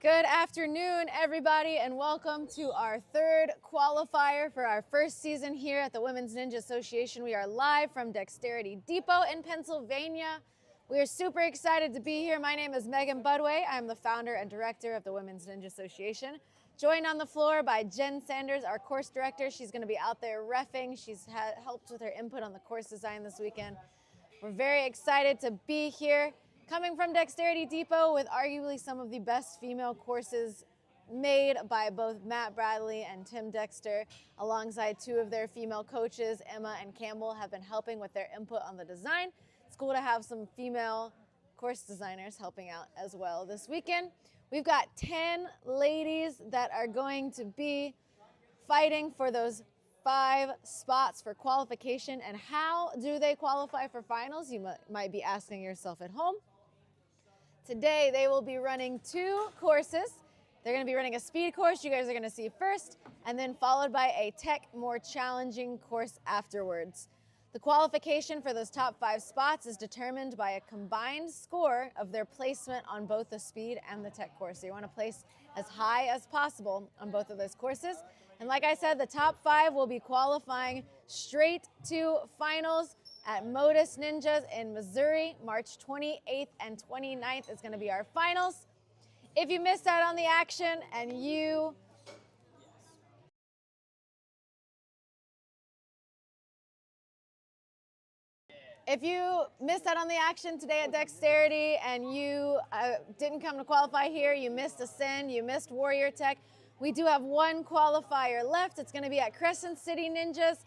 Good afternoon, everybody, and welcome to our third qualifier for our first season here at the Women's Ninja Association. We are live from Dexterity Depot in Pennsylvania. We are super excited to be here. My name is Megan Budway. I'm the founder and director of the Women's Ninja Association. Joined on the floor by Jen Sanders, our course director. She's going to be out there reffing. She's helped with her input on the course design this weekend. We're very excited to be here. Coming from Dexterity Depot with arguably some of the best female courses made by both Matt Bradley and Tim Dexter, alongside two of their female coaches, Emma and Campbell, have been helping with their input on the design. It's cool to have some female course designers helping out as well this weekend. We've got 10 ladies that are going to be fighting for those 5 spots for qualification. And how do they qualify for finals? You might be asking yourself at home. Today, they will be running 2 courses. They're going to be running a speed course you guys are going to see first, and then followed by a tech, more challenging course afterwards. The qualification for those top 5 spots is determined by a combined score of their placement on both the speed and the tech course. So you want to place as high as possible on both of those courses. And like I said, the top 5 will be qualifying straight to finals at Modus Ninjas in Missouri. March 28th and 29th is going to be our finals. If you missed out on the action and If you missed out on the action today at Dexterity and you didn't come to qualify here, you missed Ascend, you missed Warrior Tech, we do have 1 qualifier left. It's going to be at Crescent City Ninjas,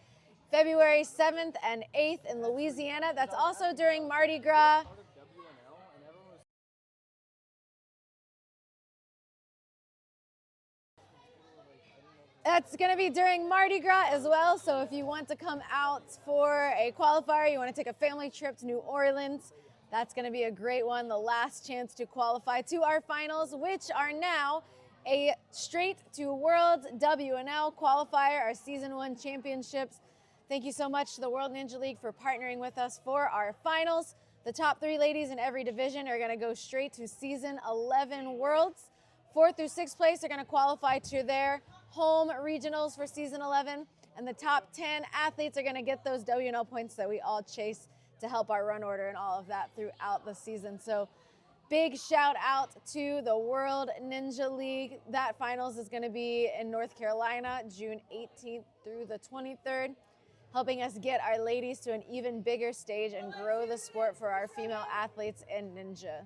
February 7th and 8th in Louisiana. That's also during Mardi Gras. That's going to be during Mardi Gras as well, so if you want to come out for a qualifier, you want to take a family trip to New Orleans, that's going to be a great one. The last chance to qualify to our finals, which are now a straight to World WNL qualifier, our Season 1 championships. Thank you so much to the World Ninja League for partnering with us for our finals. The top 3 ladies in every division are going to go straight to Season 11 Worlds. 4th through 6th place are going to qualify to their home regionals for Season 11. And the top 10 athletes are going to get those WNL points that we all chase to help our run order and all of that throughout the season. So big shout out to the World Ninja League. That finals is going to be in North Carolina, June 18th through the 23rd. Helping us get our ladies to an even bigger stage and grow the sport for our female athletes in Ninja.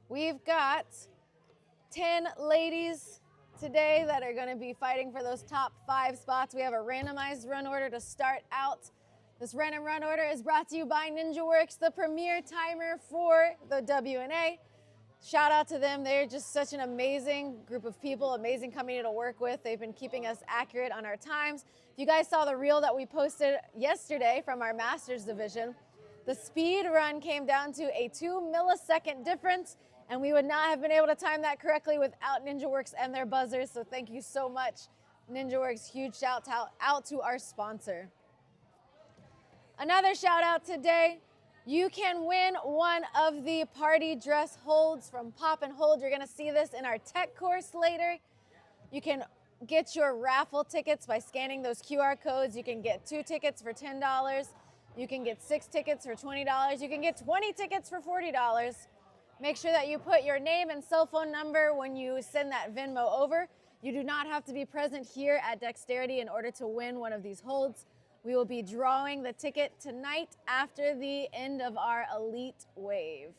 We've got 10 ladies today that are going to be fighting for those top 5 spots. We have a randomized run order to start out. This random run order is brought to you by NinjaWorks, the premier timer for the WNA. Shout out to them. They're just such an amazing group of people, amazing company to work with. They've been keeping us accurate on our times. If you guys saw the reel that we posted yesterday from our Masters division, the speed run came down to a 2 millisecond difference, and we would not have been able to time that correctly without NinjaWorks and their buzzers. So thank you so much, NinjaWorks. Huge shout out to our sponsor. Another shout out today. You can win one of the party dress holds from Pop and Hold. You're going to see this in our tech course later. You can get your raffle tickets by scanning those QR codes. You can get 2 tickets for $10. You can get 6 tickets for $20. You can get 20 tickets for $40. Make sure that you put your name and cell phone number when you send that Venmo over. You do not have to be present here at Dexterity in order to win one of these holds. We will be drawing the ticket tonight after the end of our Elite Wave.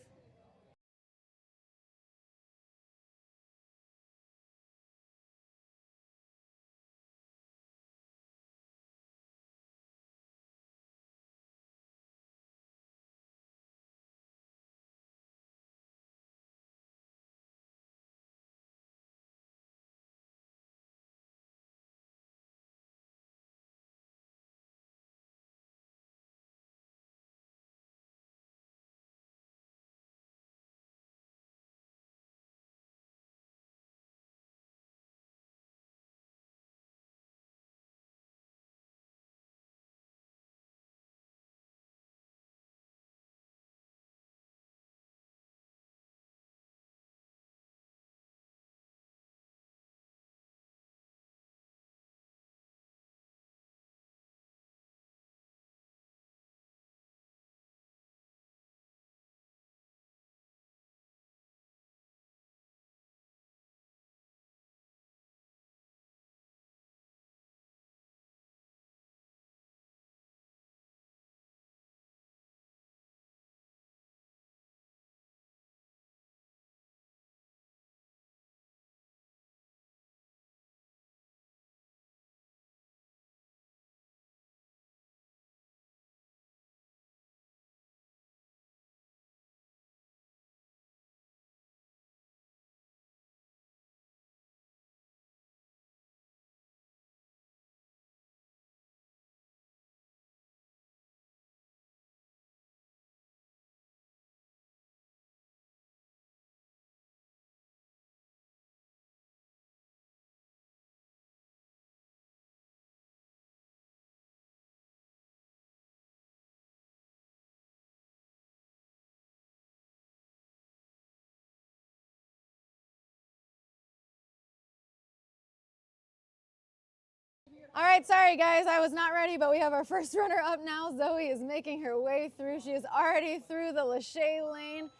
All right, sorry guys, I was not ready, but we have our first runner up now. Zoe is making her way through. She is already through the lâché lane.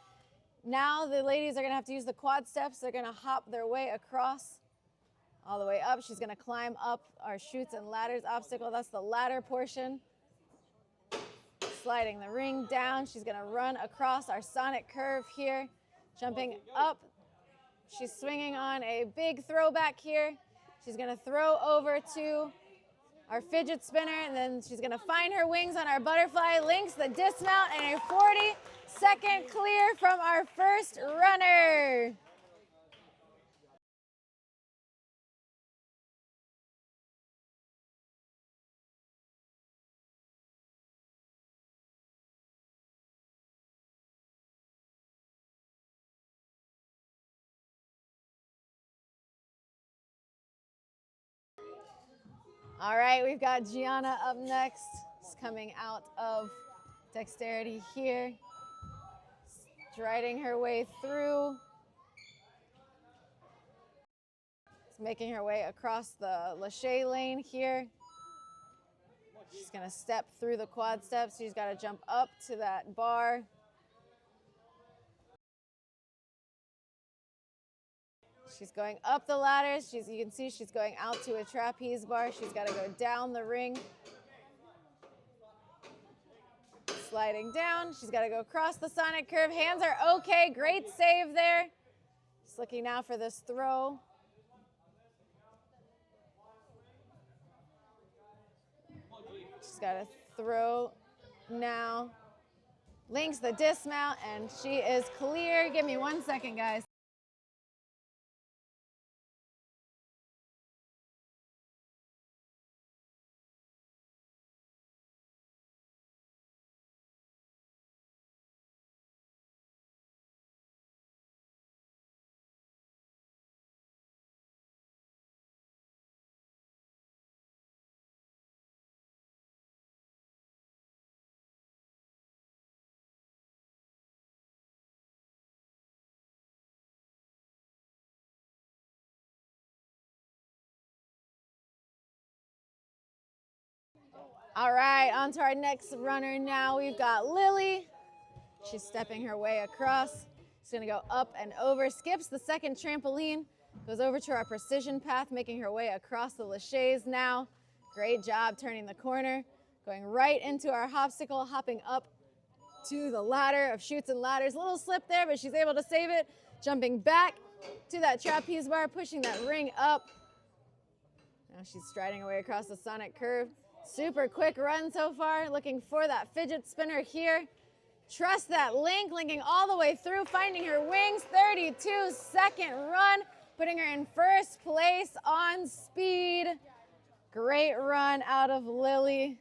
Now the ladies are gonna have to use the quad steps. They're gonna hop their way across all the way up. She's gonna climb up our chutes and ladders obstacle. That's the ladder portion. Sliding the ring down. She's gonna run across our sonic curve here. Jumping up. She's swinging on a big throwback here. She's gonna throw over to our fidget spinner, and then she's gonna find her wings on our butterfly, links the dismount, and a 40-second clear from our first runner. All right, we've got Gianna up next. She's coming out of Dexterity here. Striding her way through. She's making her way across the lâché lane here. She's gonna step through the quad steps. She's gotta jump up to that bar. She's going up the ladders. You can see she's going out to a trapeze bar. She's got to go down the ring. Sliding down. She's got to go across the sonic curve. Hands are okay. Great save there. Just looking now for this throw. She's got to throw now. Links the dismount, and she is clear. Give me 1 second, guys. All right, on to our next runner now. We've got Lily. She's stepping her way across. She's gonna go up and over, skips the second trampoline, goes over to our precision path, making her way across the lâchés now. Great job turning the corner, going right into our hopsicle, hopping up to the ladder of chutes and ladders. A little slip there, but she's able to save it. Jumping back to that trapeze bar, pushing that ring up. Now she's striding her way across the sonic curve. Super quick run so far, looking for that fidget spinner here. Trust that link, linking all the way through, finding her wings. 32-second run, putting her in first place on speed. Great run out of Lily.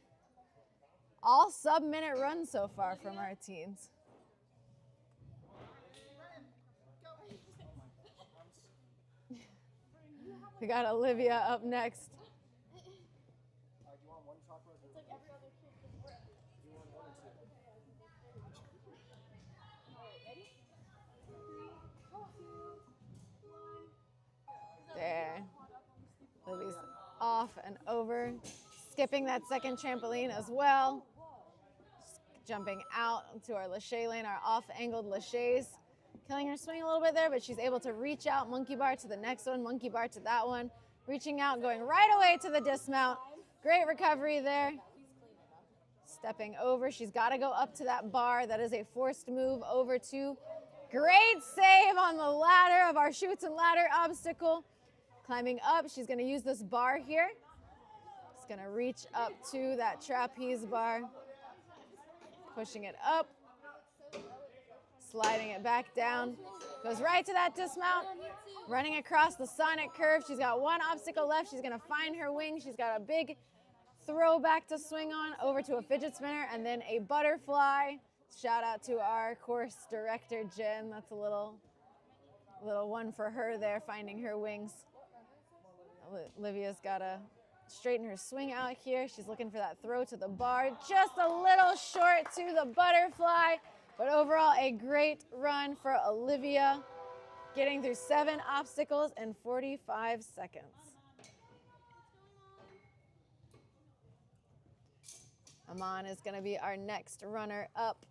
All sub-minute runs so far from our teens. We got Olivia up next. There. Livy's off and over. Skipping that second trampoline as well. Jumping out to our lâché lane, our off-angled lâchés. Killing her swing a little bit there, but she's able to reach out, monkey bar to the next one, monkey bar to that one. Reaching out, going right away to the dismount. Great recovery there. Stepping over, she's got to go up to that bar. That is a forced move over to. Great save on the ladder of our chutes and ladder obstacle. Climbing up, she's going to use this bar here. She's going to reach up to that trapeze bar. Pushing it up. Sliding it back down. Goes right to that dismount. Running across the sonic curve. She's got one obstacle left. She's going to find her wing. She's got a big throwback to swing on, over to a fidget spinner, and then a butterfly. Shout out to our course director, Jen. That's a little one for her there, finding her wings. Olivia's got to straighten her swing out here. She's looking for that throw to the bar. Just a little short to the butterfly, but overall a great run for Olivia, getting through 7 obstacles in 45 seconds. Aman is going to be our next runner up.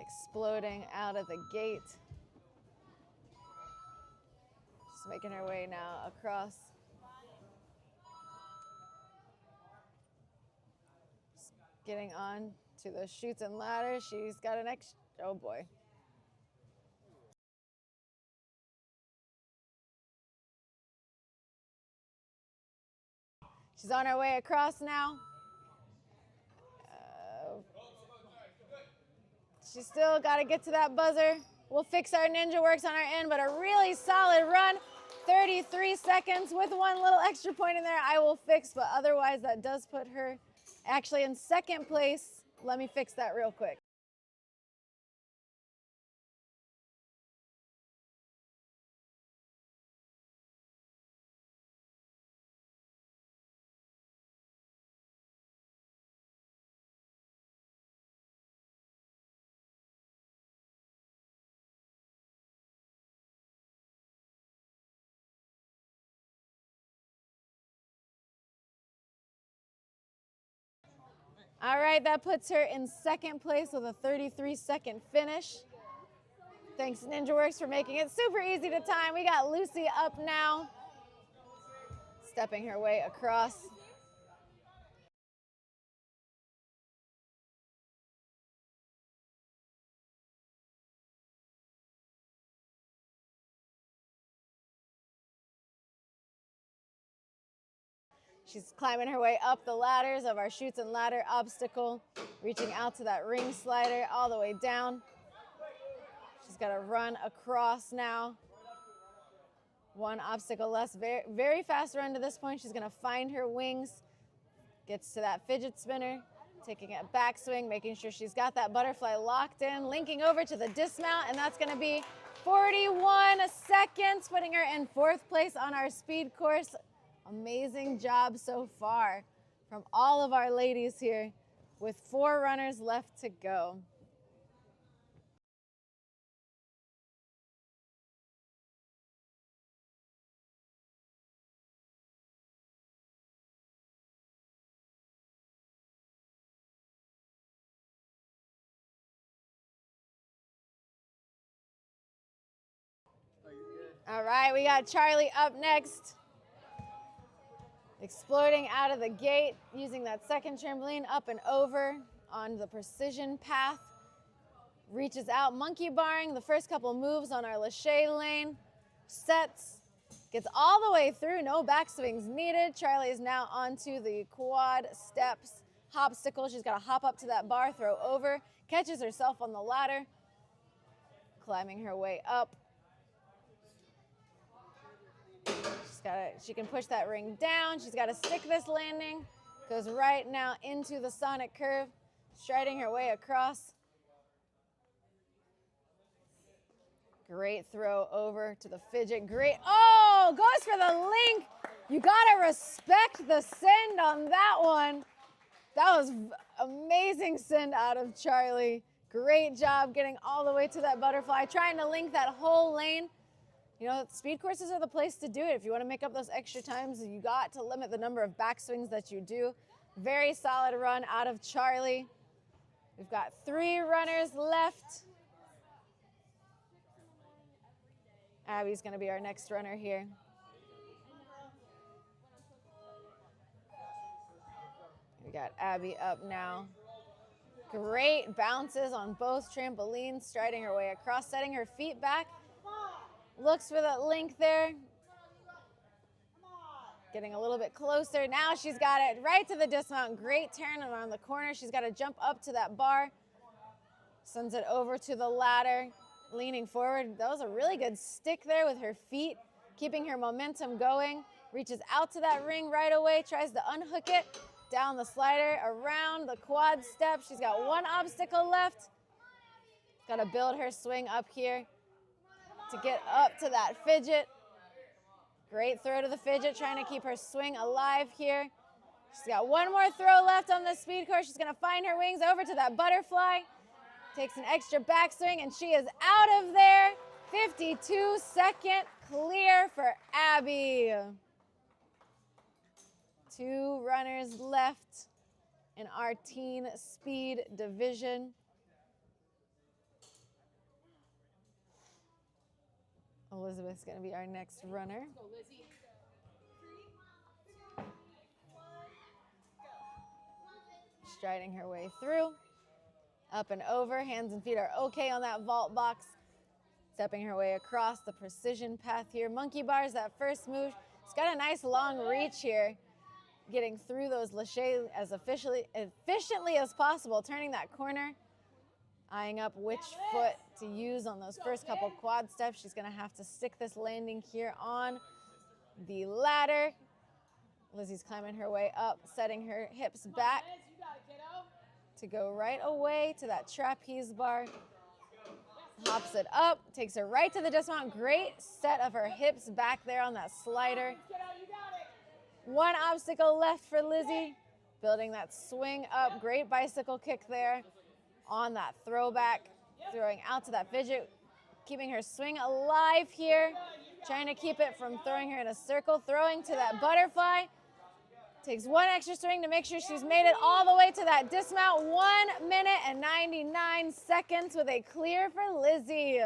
Exploding out of the gate. Just making her way now across. Just getting on to the chutes and ladders. She's got an extra, oh boy. She's on her way across now. She's still got to get to that buzzer. We'll fix our Ninja Works on our end, but a really solid run. 33 seconds with one little extra point in there I will fix, but otherwise that does put her actually in second place. Let me fix that real quick. All right, that puts her in second place with a 33-second finish. Thanks Ninja Works for making it super easy to time. We got Lucy up now, stepping her way across. She's climbing her way up the ladders of our chutes and ladder obstacle, reaching out to that ring slider all the way down. She's got to run across now. One obstacle less, very, very fast run to this point. She's gonna find her wings, gets to that fidget spinner, taking a backswing, making sure she's got that butterfly locked in, linking over to the dismount, and that's gonna be 41 seconds, putting her in fourth place on our speed course. Amazing job so far from all of our ladies here with 4 runners left to go. All right, we got Charlie up next. Exploding out of the gate, using that second trampoline up and over on the precision path. Reaches out, monkey barring the first couple moves on our lâché lane. Sets, gets all the way through, no backswings needed. Charlie is now onto the quad steps hopsicle. She's got to hop up to that bar, throw over, catches herself on the ladder, climbing her way up. She can push that ring down. She's got to stick this landing. Goes right now into the sonic curve, striding her way across. Great throw over to the fidget. Great. Oh, goes for the link. You got to respect the send on that one. That was amazing send out of Charlie. Great job getting all the way to that butterfly, trying to link that whole lane. You know, speed courses are the place to do it. If you want to make up those extra times, you got to limit the number of backswings that you do. Very solid run out of Charlie. We've got 3 runners left. Abby's going to be our next runner here. We got Abby up now. Great bounces on both trampolines, striding her way across, setting her feet back. Looks for that link there. Getting a little bit closer. Now she's got it right to the dismount. Great turn around the corner. She's got to jump up to that bar. Sends it over to the ladder, leaning forward. That was a really good stick there with her feet, keeping her momentum going. Reaches out to that ring right away, tries to unhook it. Down the slider, around the quad step. She's got 1 obstacle left. Got to build her swing up here to get up to that fidget. Great throw to the fidget, trying to keep her swing alive here. She's got 1 more throw left on the speed course. She's gonna find her wings over to that butterfly. Takes an extra backswing and she is out of there. 52-second clear for Abby. 2 runners left in our teen speed division. Elizabeth's going to be our next runner. Striding her way through. Up and over. Hands and feet are okay on that vault box. Stepping her way across the precision path here. Monkey bars, that first move. She's got a nice long reach here. Getting through those laches as efficiently as possible. Turning that corner. Eyeing up which foot to use on those first couple quad steps. She's going to have to stick this landing here on the ladder. Lizzie's climbing her way up, setting her hips back to go right away to that trapeze bar. Hops it up, takes her right to the dismount. Great set of her hips back there on that slider. 1 obstacle left for Lizzie. Building that swing up. Great bicycle kick there on that throwback. Throwing out to that fidget. Keeping her swing alive here. Trying to keep it from throwing her in a circle. Throwing to that butterfly. Takes 1 extra swing to make sure she's made it all the way to that dismount. 1 minute and 99 seconds with a clear for Lizzie.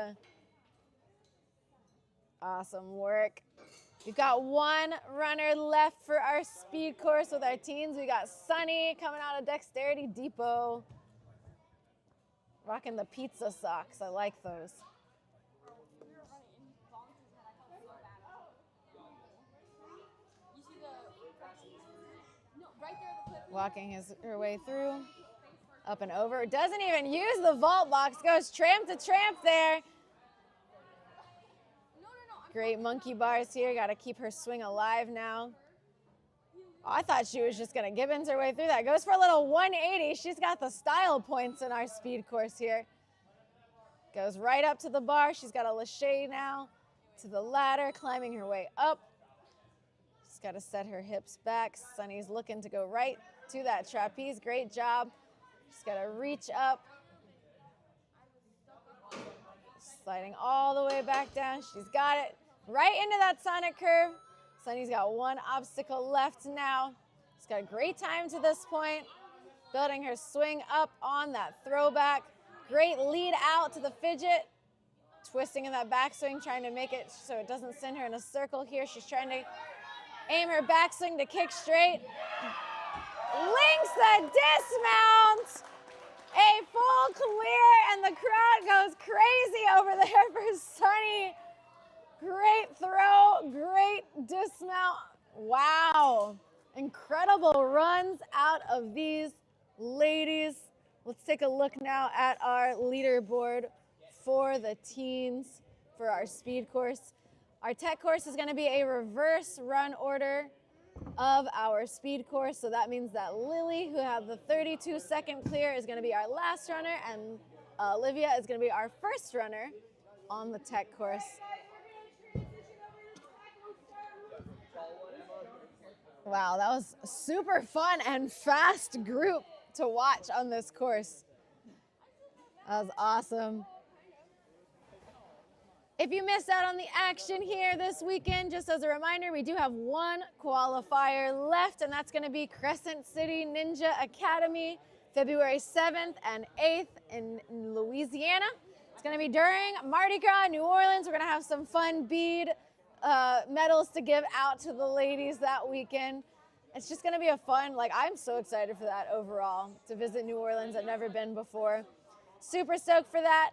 Awesome work. We've got 1 runner left for our speed course with our teens. We got Sunny coming out of Dexterity Depot. Rocking the pizza socks. I like those. Walking her way through. Up and over. Doesn't even use the vault box. Goes tramp to tramp there. Great monkey bars here. Got to keep her swing alive now. Oh, I thought she was just going to Gibbons her way through that. Goes for a little 180. She's got the style points in our speed course here. Goes right up to the bar. She's got a lache now to the ladder, climbing her way up. She's got to set her hips back. Sunny's looking to go right to that trapeze. Great job. She's got to reach up. Sliding all the way back down. She's got it right into that sonic curve. Sunny's got 1 obstacle left now. She's got a great time to this point. Building her swing up on that throwback. Great lead out to the fidget. Twisting in that backswing, trying to make it so it doesn't send her in a circle here. She's trying to aim her backswing to kick straight. Links the dismount. A full clear, and the crowd goes crazy over there for Sunny. Great throw, great dismount. Wow. Incredible runs out of these ladies. Let's take a look now at our leaderboard for the teens for our speed course. Our tech course is going to be a reverse run order of our speed course. So that means that Lily, who had the 32-second clear, is going to be our last runner, and Olivia is going to be our first runner on the tech course. Wow, that was a super fun and fast group to watch on this course. That was awesome. If you missed out on the action here this weekend, just as a reminder, we do have 1 qualifier left, and that's going to be Crescent City Ninja Academy, February 7th and 8th in Louisiana. It's going to be during Mardi Gras, New Orleans. We're going to have some fun bead medals to give out to the ladies that weekend. It's just going to be a fun, I'm so excited for that overall, to visit New Orleans. I've never been before. Super stoked for that.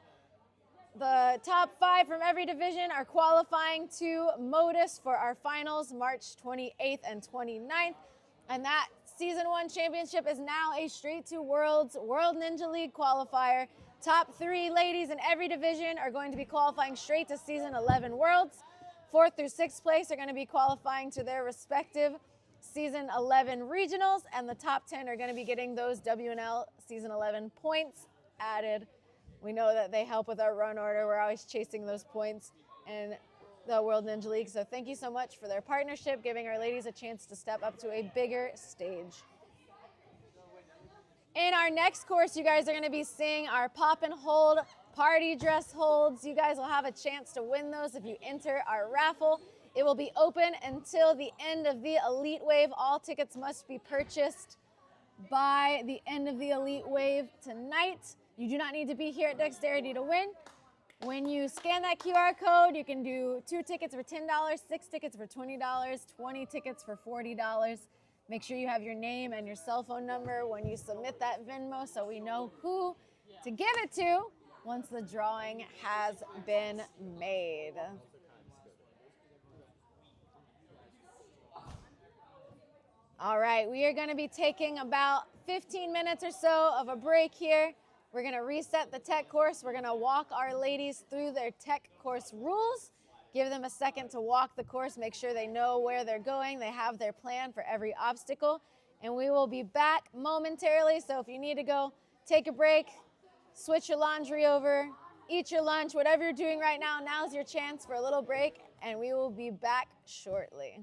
The top 5 from every division are qualifying to Modus for our finals, March 28th and 29th. And that Season 1 championship is now a straight to Worlds World Ninja League qualifier. Top 3 ladies in every division are going to be qualifying straight to Season 11 Worlds. 4th through 6th place are going to be qualifying to their respective Season 11 regionals, and the top 10 are going to be getting those WNL Season 11 points added. We know that they help with our run order. We're always chasing those points in the World Ninja League. So thank you so much for their partnership, giving our ladies a chance to step up to a bigger stage. In our next course, you guys are going to be seeing our pop and hold party dress holds. You guys will have a chance to win those if you enter our raffle. It will be open until the end of the Elite Wave. All tickets must be purchased by the end of the Elite Wave tonight. You do not need to be here at Dexterity to win. When you scan that QR code, you can do 2 tickets for $10, 6 tickets for $20, 20 tickets for $40. Make sure you have your name and your cell phone number when you submit that Venmo so we know who to give it to once the drawing has been made. All right, we are going to be taking about 15 minutes or so of a break here. We're going to reset the tech course. We're going to walk our ladies through their tech course rules, give them a second to walk the course, make sure they know where they're going, they have their plan for every obstacle, and we will be back momentarily. So if you need to go take a break, switch your laundry over, eat your lunch, whatever you're doing right now, now's your chance for a little break, and we will be back shortly.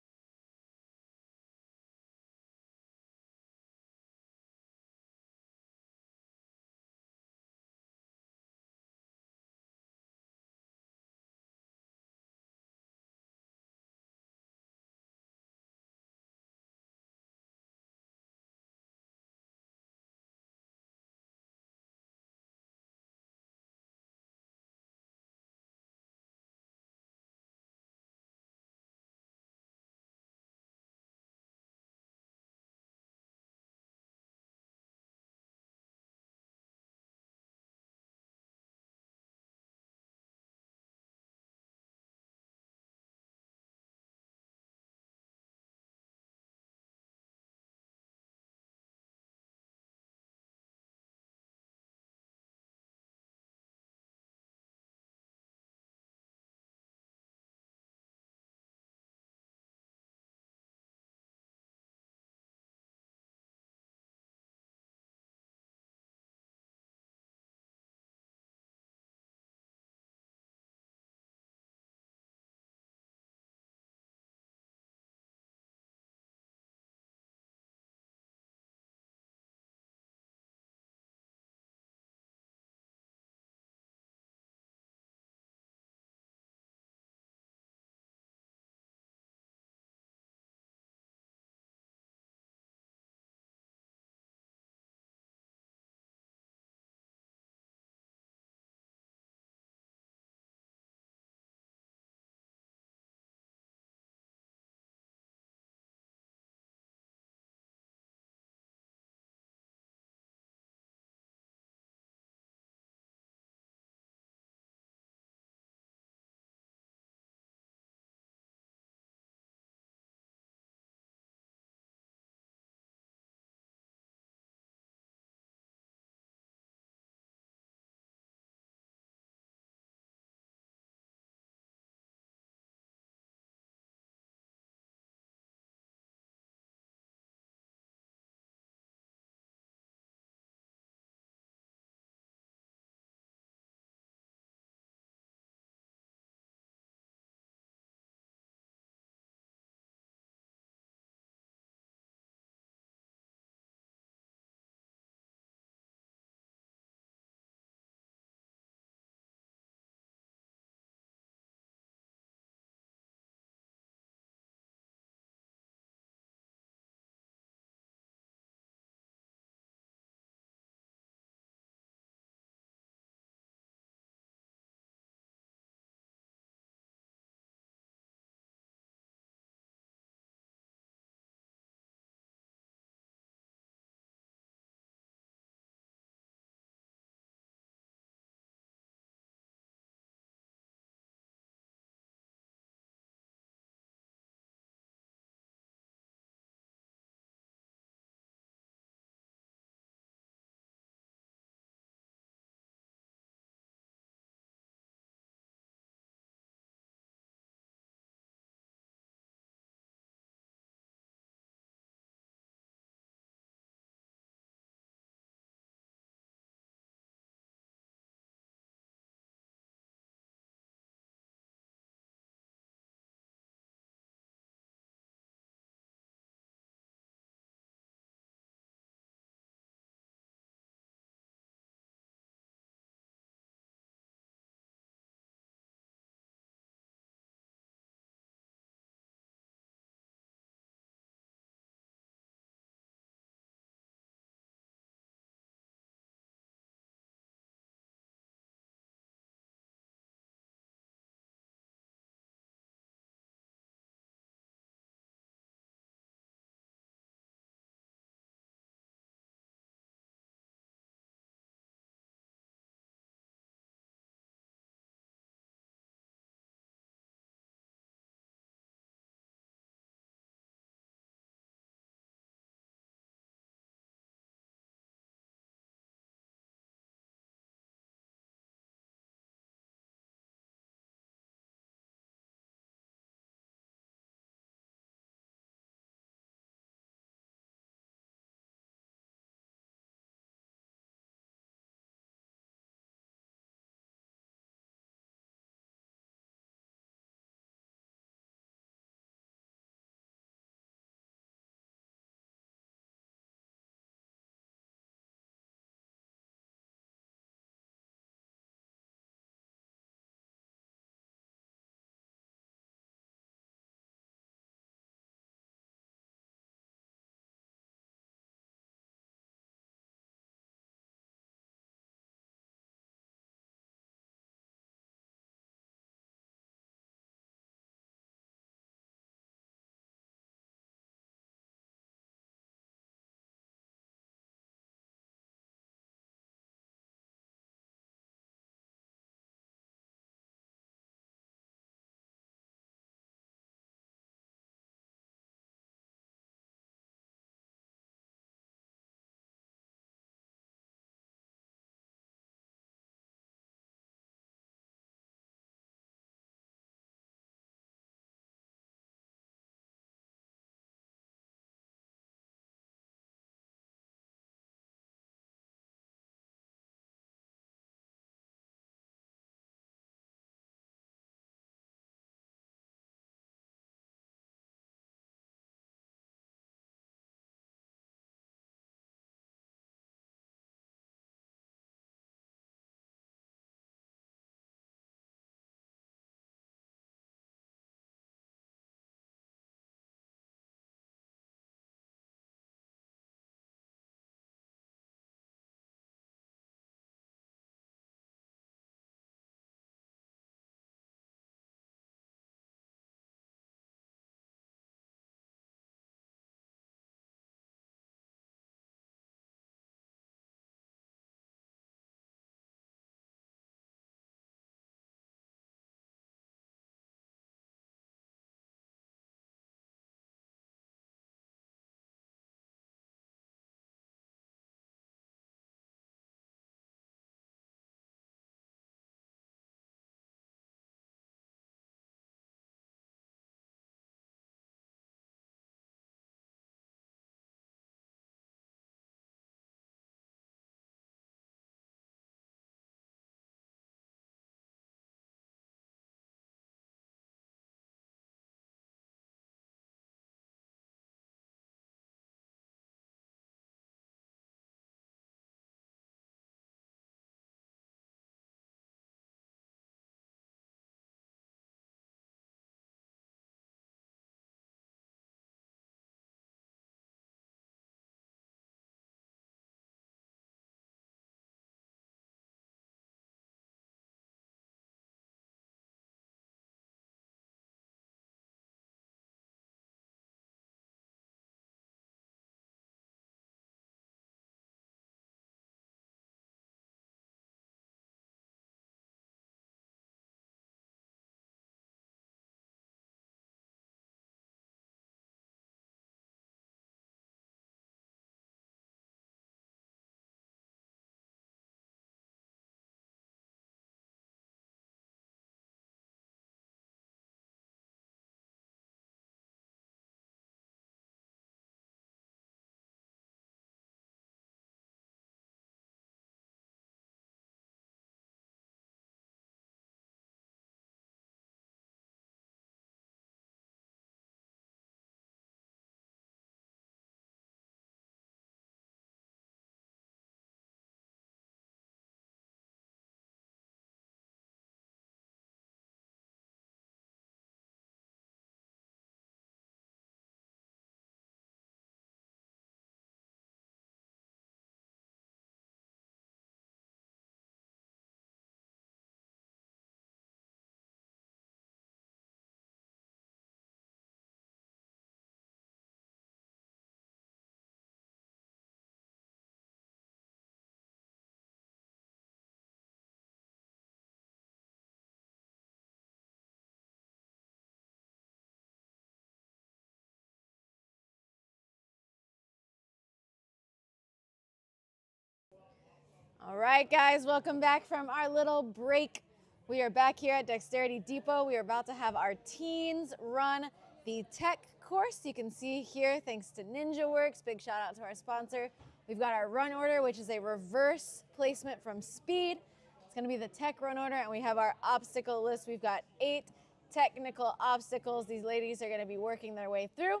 All right, guys, welcome back from our little break. We are back here at Dexterity Depot. We are about to have our teens run the tech course. You can see here, thanks to Ninja Works, big shout out to our sponsor. We've got our run order, which is a reverse placement from speed. It's gonna be the tech run order, and we have our obstacle list. We've got 8 technical obstacles these ladies are gonna be working their way through.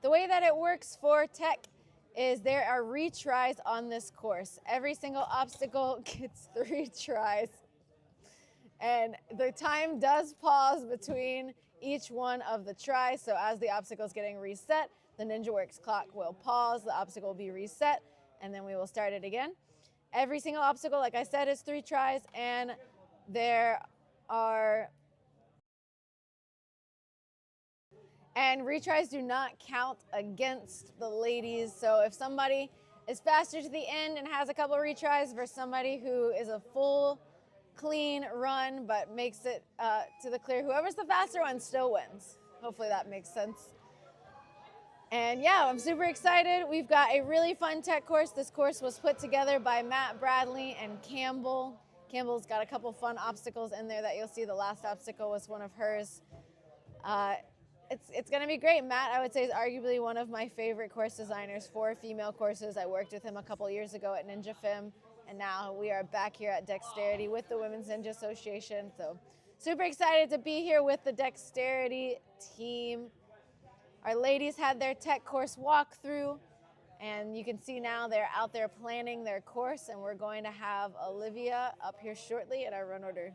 The way that it works for tech is there are retries on this course. Every single obstacle gets 3 tries. And the time does pause between each one of the tries. So as the obstacle is getting reset, the Ninja Works clock will pause, the obstacle will be reset, and then we will start it again. Every single obstacle, like I said, is 3 tries, and retries do not count against the ladies. So if somebody is faster to the end and has a couple retries versus somebody who is a full, clean run but makes it to the clear, whoever's the faster one still wins. Hopefully that makes sense. And yeah, I'm super excited. We've got a really fun tech course. This course was put together by Matt Bradley and Campbell. Campbell's got a couple fun obstacles in there that you'll see. The last obstacle was one of hers. It's going to be great. Matt, I would say, is arguably one of my favorite course designers for female courses. I worked with him a couple years ago at Ninja Fem, and now we are back here at Dexterity with the Women's Ninja Association. So super excited to be here with the Dexterity team. Our ladies had their tech course walkthrough, and you can see now they're out there planning their course, and we're going to have Olivia up here shortly at our run order.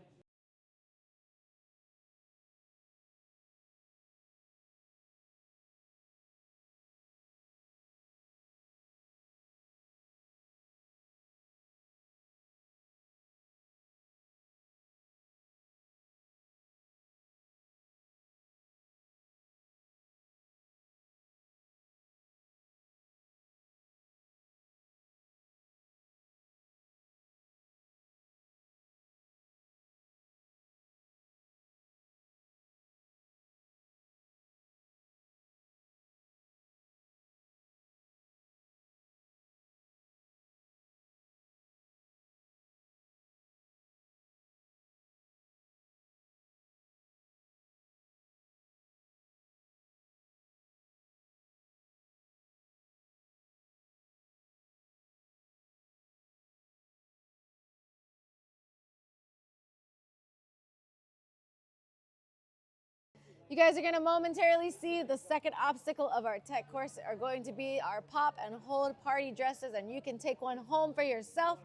You guys are going to momentarily see the second obstacle of our tech course are going to be our pop and hold party dresses, and you can take one home for yourself.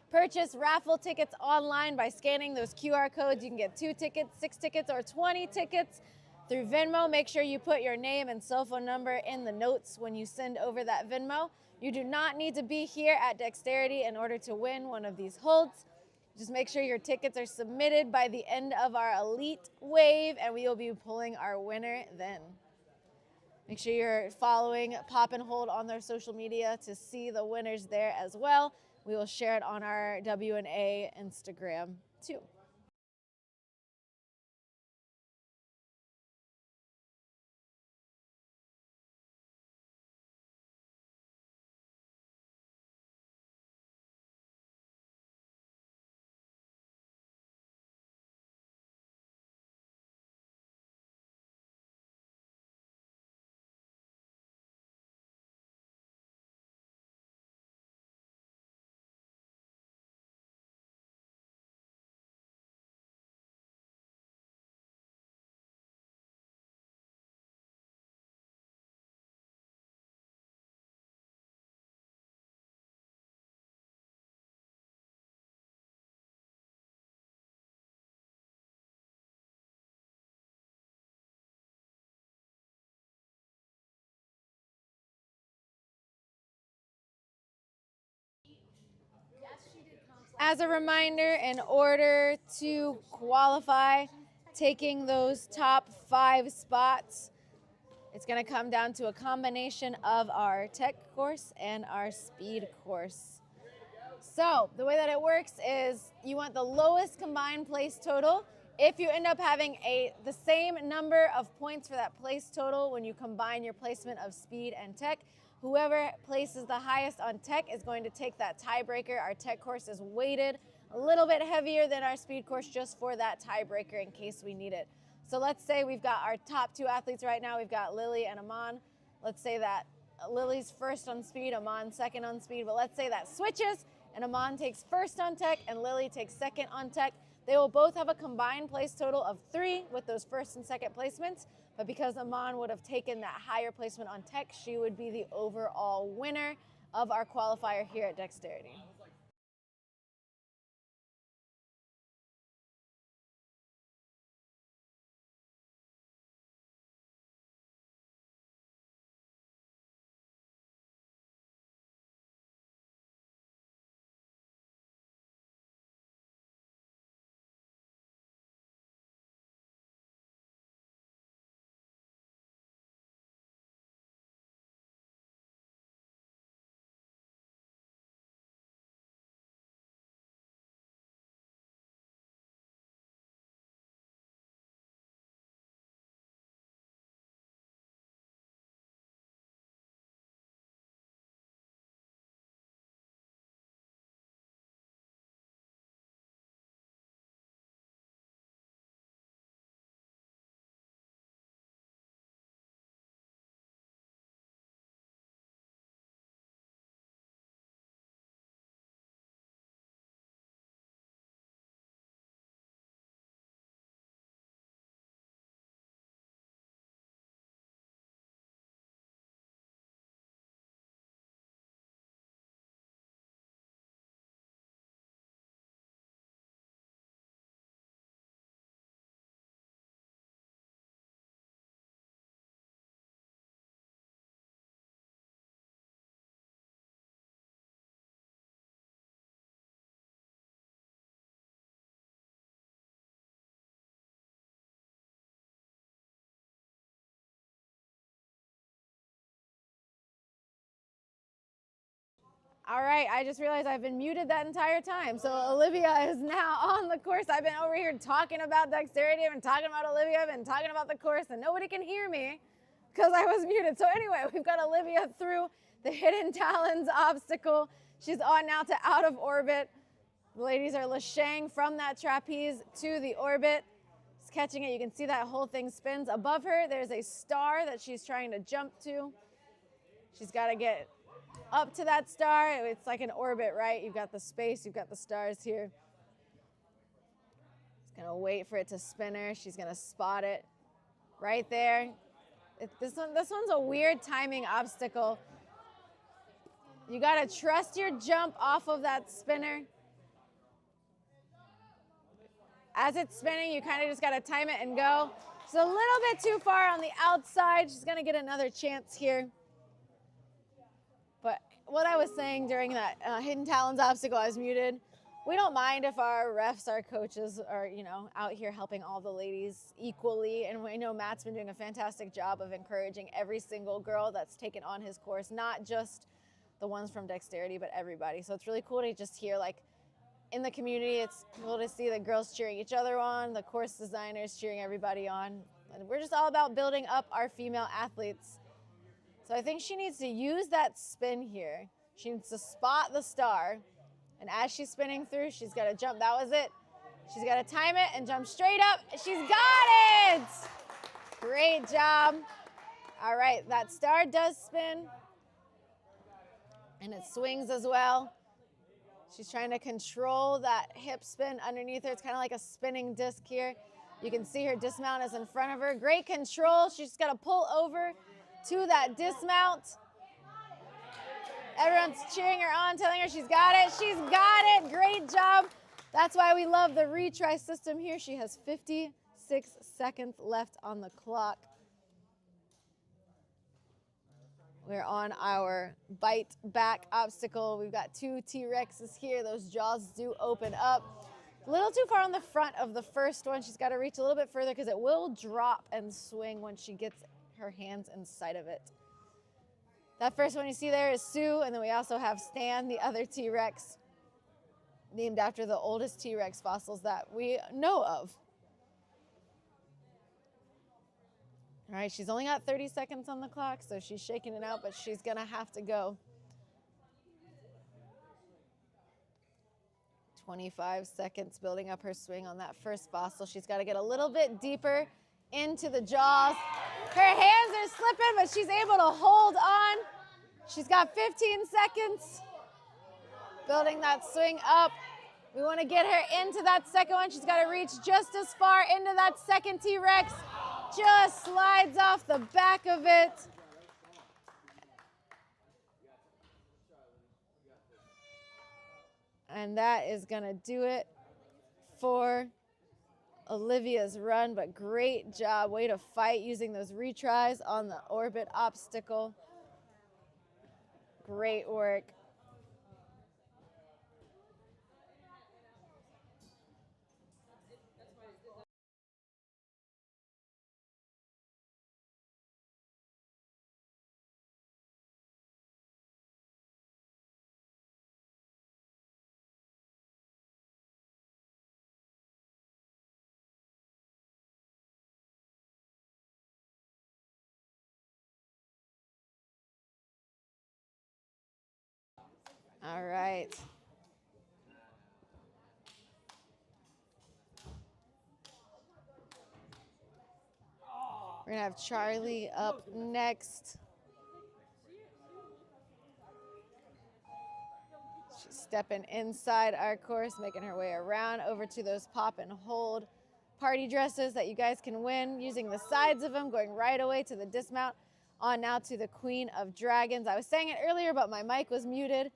Purchase raffle tickets online by scanning those QR codes. You can get 2 tickets, 6 tickets, or 20 tickets through Venmo. Make sure you put your name and cell phone number in the notes when you send over that Venmo. You do not need to be here at Dexterity in order to win one of these holds. Just make sure your tickets are submitted by the end of our elite wave, and we will be pulling our winner then. Make sure you're following Pop and Hold on their social media to see the winners there as well. We will share it on our W&A Instagram too. As a reminder, in order to qualify, taking those top 5 spots, it's going to come down to a combination of our tech course and our speed course. So the way that it works is you want the lowest combined place total. If you end up having the same number of points for that place total when you combine your placement of speed and tech, Whoever places the highest on tech is going to take that tiebreaker. Our tech course is weighted a little bit heavier than our speed course just for that tiebreaker in case we need it. So let's say we've got our top two athletes right now. We've got Lily and Aman. Let's say that Lily's first on speed, Aman second on speed, but let's say that switches and Aman takes first on tech and Lily takes second on tech. They will both have a combined place total of 3 with those first and second placements, but because Aman would have taken that higher placement on tech, she would be the overall winner of our qualifier here at Dexterity. All right, I just realized I've been muted that entire time. So Olivia is now on the course. I've been over here talking about Dexterity. I've been talking about Olivia. I've been talking about the course, and nobody can hear me because I was muted. So anyway, we've got Olivia through the Hidden Talons obstacle. She's on now to out of orbit. The ladies are lashang from that trapeze to the orbit. She's catching it. You can see that whole thing spins. Above her, there's a star that she's trying to jump to. She's got to get up to that star. It's like an orbit, right? You've got the space, you've got the stars here. She's gonna wait for it to spin her. She's gonna spot it right there. This one's a weird timing obstacle. You gotta trust your jump off of that spinner. As it's spinning, you kind of just gotta time it and go. She's a little bit too far on the outside. She's gonna get another chance here. But what I was saying during that Hidden Talons obstacle, I was muted. We don't mind if our refs, our coaches are, out here helping all the ladies equally. And we know Matt's been doing a fantastic job of encouraging every single girl that's taken on his course, not just the ones from Dexterity, but everybody. So it's really cool to just hear, like, in the community, it's cool to see the girls cheering each other on, the course designers cheering everybody on. And we're just all about building up our female athletes. So I think she needs to use that spin here. She needs to spot the star. And as she's spinning through, she's got to jump. That was it. She's got to time it and jump straight up. She's got it! Great job. All right, that star does spin. And it swings as well. She's trying to control that hip spin underneath her. It's kind of like a spinning disc here. You can see her dismount is in front of her. Great control. She's just got to pull over to that dismount. Everyone's cheering her on, telling her she's got it. She's got it. Great job. That's why we love the retry system here. She has 56 seconds left on the clock. We're on our bite back obstacle. We've got 2 T-Rexes here. Those jaws do open up. A little too far on the front of the first one. She's got to reach a little bit further because it will drop and swing when she gets her hands inside of it. That first one you see there is Sue, and then we also have Stan, the other T-Rex, named after the oldest T-Rex fossils that we know of. All right, she's only got 30 seconds on the clock, so she's shaking it out, but she's going to have to go. 25 seconds building up her swing on that first fossil. She's got to get a little bit deeper into the jaws. Her hands are slipping, but she's able to hold on. She's got 15 seconds building that swing up. We want to get her into that second one. She's got to reach just as far into that second T-Rex. Just slides off the back of it. And that is going to do it for Olivia's run, but great job. Way to fight using those retries on the orbit obstacle. Great work. All right. We're going to have Charlie up next. She's stepping inside our course, making her way around over to those pop and hold party dresses that you guys can win, using the sides of them, going right away to the dismount. On now to the Queen of Dragons. I was saying it earlier, but my mic was muted.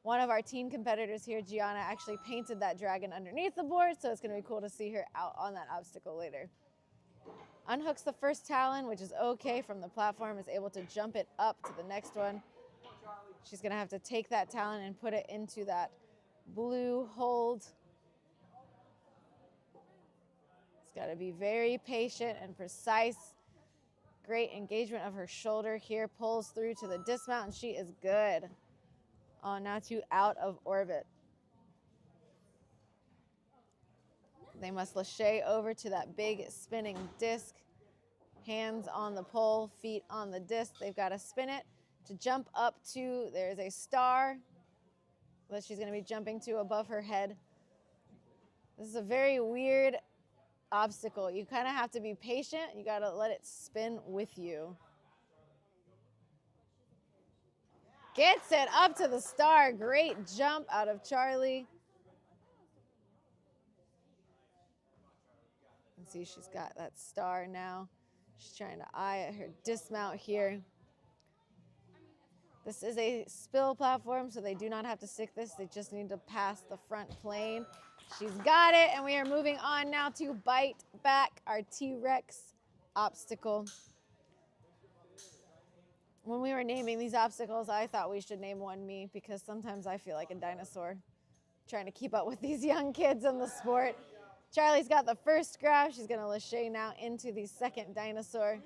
One of our teen competitors here, Gianna, actually painted that dragon underneath the board, so it's going to be cool to see her out on that obstacle later. Unhooks the first talon, which is okay from the platform, is able to jump it up to the next one. She's going to have to take that talon and put it into that blue hold. It's got to be very patient and precise. Great engagement of her shoulder here, pulls through to the dismount, and she is good. On now to out of orbit. They must lâcher over to that big spinning disc. Hands on the pole, feet on the disc. They've got to spin it to jump up to, there's a star that she's going to be jumping to above her head. This is a very weird obstacle. You kind of have to be patient. You got to let it spin with you. Gets it up to the star. Great jump out of Charlie. You can see she's got that star now. She's trying to eye her dismount here. This is a spill platform, so they do not have to stick this. They just need to pass the front plane. She's got it, and we are moving on now to bite back our T-Rex obstacle. When we were naming these obstacles, I thought we should name one me, because sometimes I feel like a dinosaur trying to keep up with these young kids in the sport. Charlie's got the first grab. She's going to lâcher now into the second dinosaur.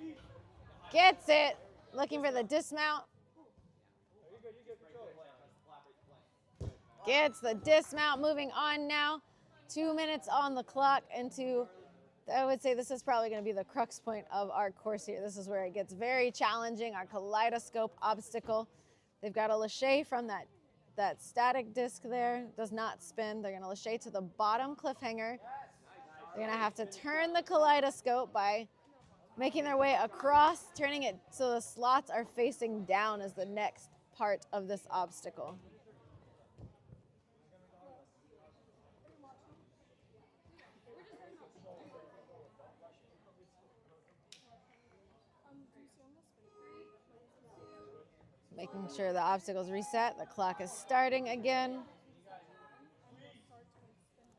Gets it. Looking for the dismount. Gets the dismount. Moving on now. 2 minutes on the clock into, I would say this is probably going to be the crux point of our course here. This is where it gets very challenging, our kaleidoscope obstacle. They've got a lâcher from that static disc there. Does not spin. They're going to lâcher to the bottom cliffhanger. They're going to have to turn the kaleidoscope by making their way across, turning it so the slots are facing down as the next part of this obstacle. Making sure the obstacle's reset. The clock is starting again.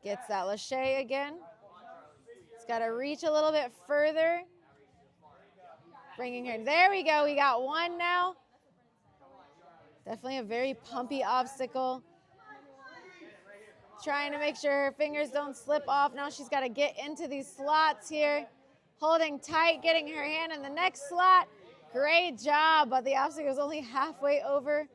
Gets that lâcher again. It's got to reach a little bit further. Bringing her, there we go. We got one now. Definitely a very pumpy obstacle. Trying to make sure her fingers don't slip off. Now she's got to get into these slots here. Holding tight, getting her hand in the next slot. Great job, but the obstacle is only halfway over.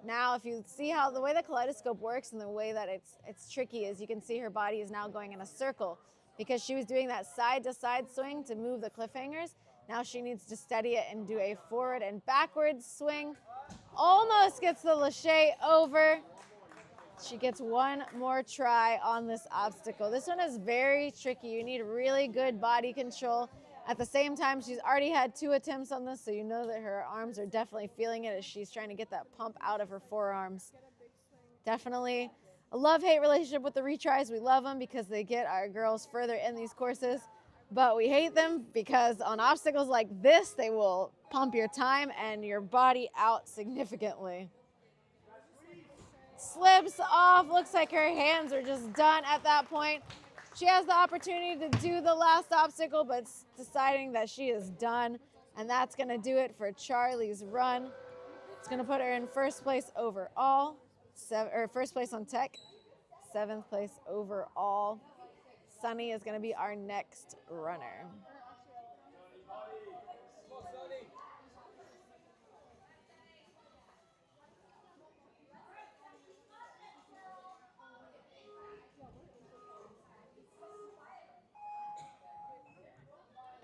Now, if you see how the way the kaleidoscope works and the way that it's tricky is you can see her body is now going in a circle because she was doing that side-to-side swing to move the cliffhangers. Now she needs to steady it and do a forward and backwards swing. Almost gets the lache over. She gets one more try on this obstacle. This one is very tricky. You need really good body control. At the same time, she's already had 2 attempts on this, so you know that her arms are definitely feeling it as she's trying to get that pump out of her forearms. Definitely a love-hate relationship with the retries. We love them because they get our girls further in these courses, but we hate them because on obstacles like this, they will pump your time and your body out significantly. Slips off, looks like her hands are just done at that point. She has the opportunity to do the last obstacle, but deciding that she is done, and that's gonna do it for Charlie's run. It's gonna put her in first place overall, first place on tech, 7th place overall. Sunny is gonna be our next runner.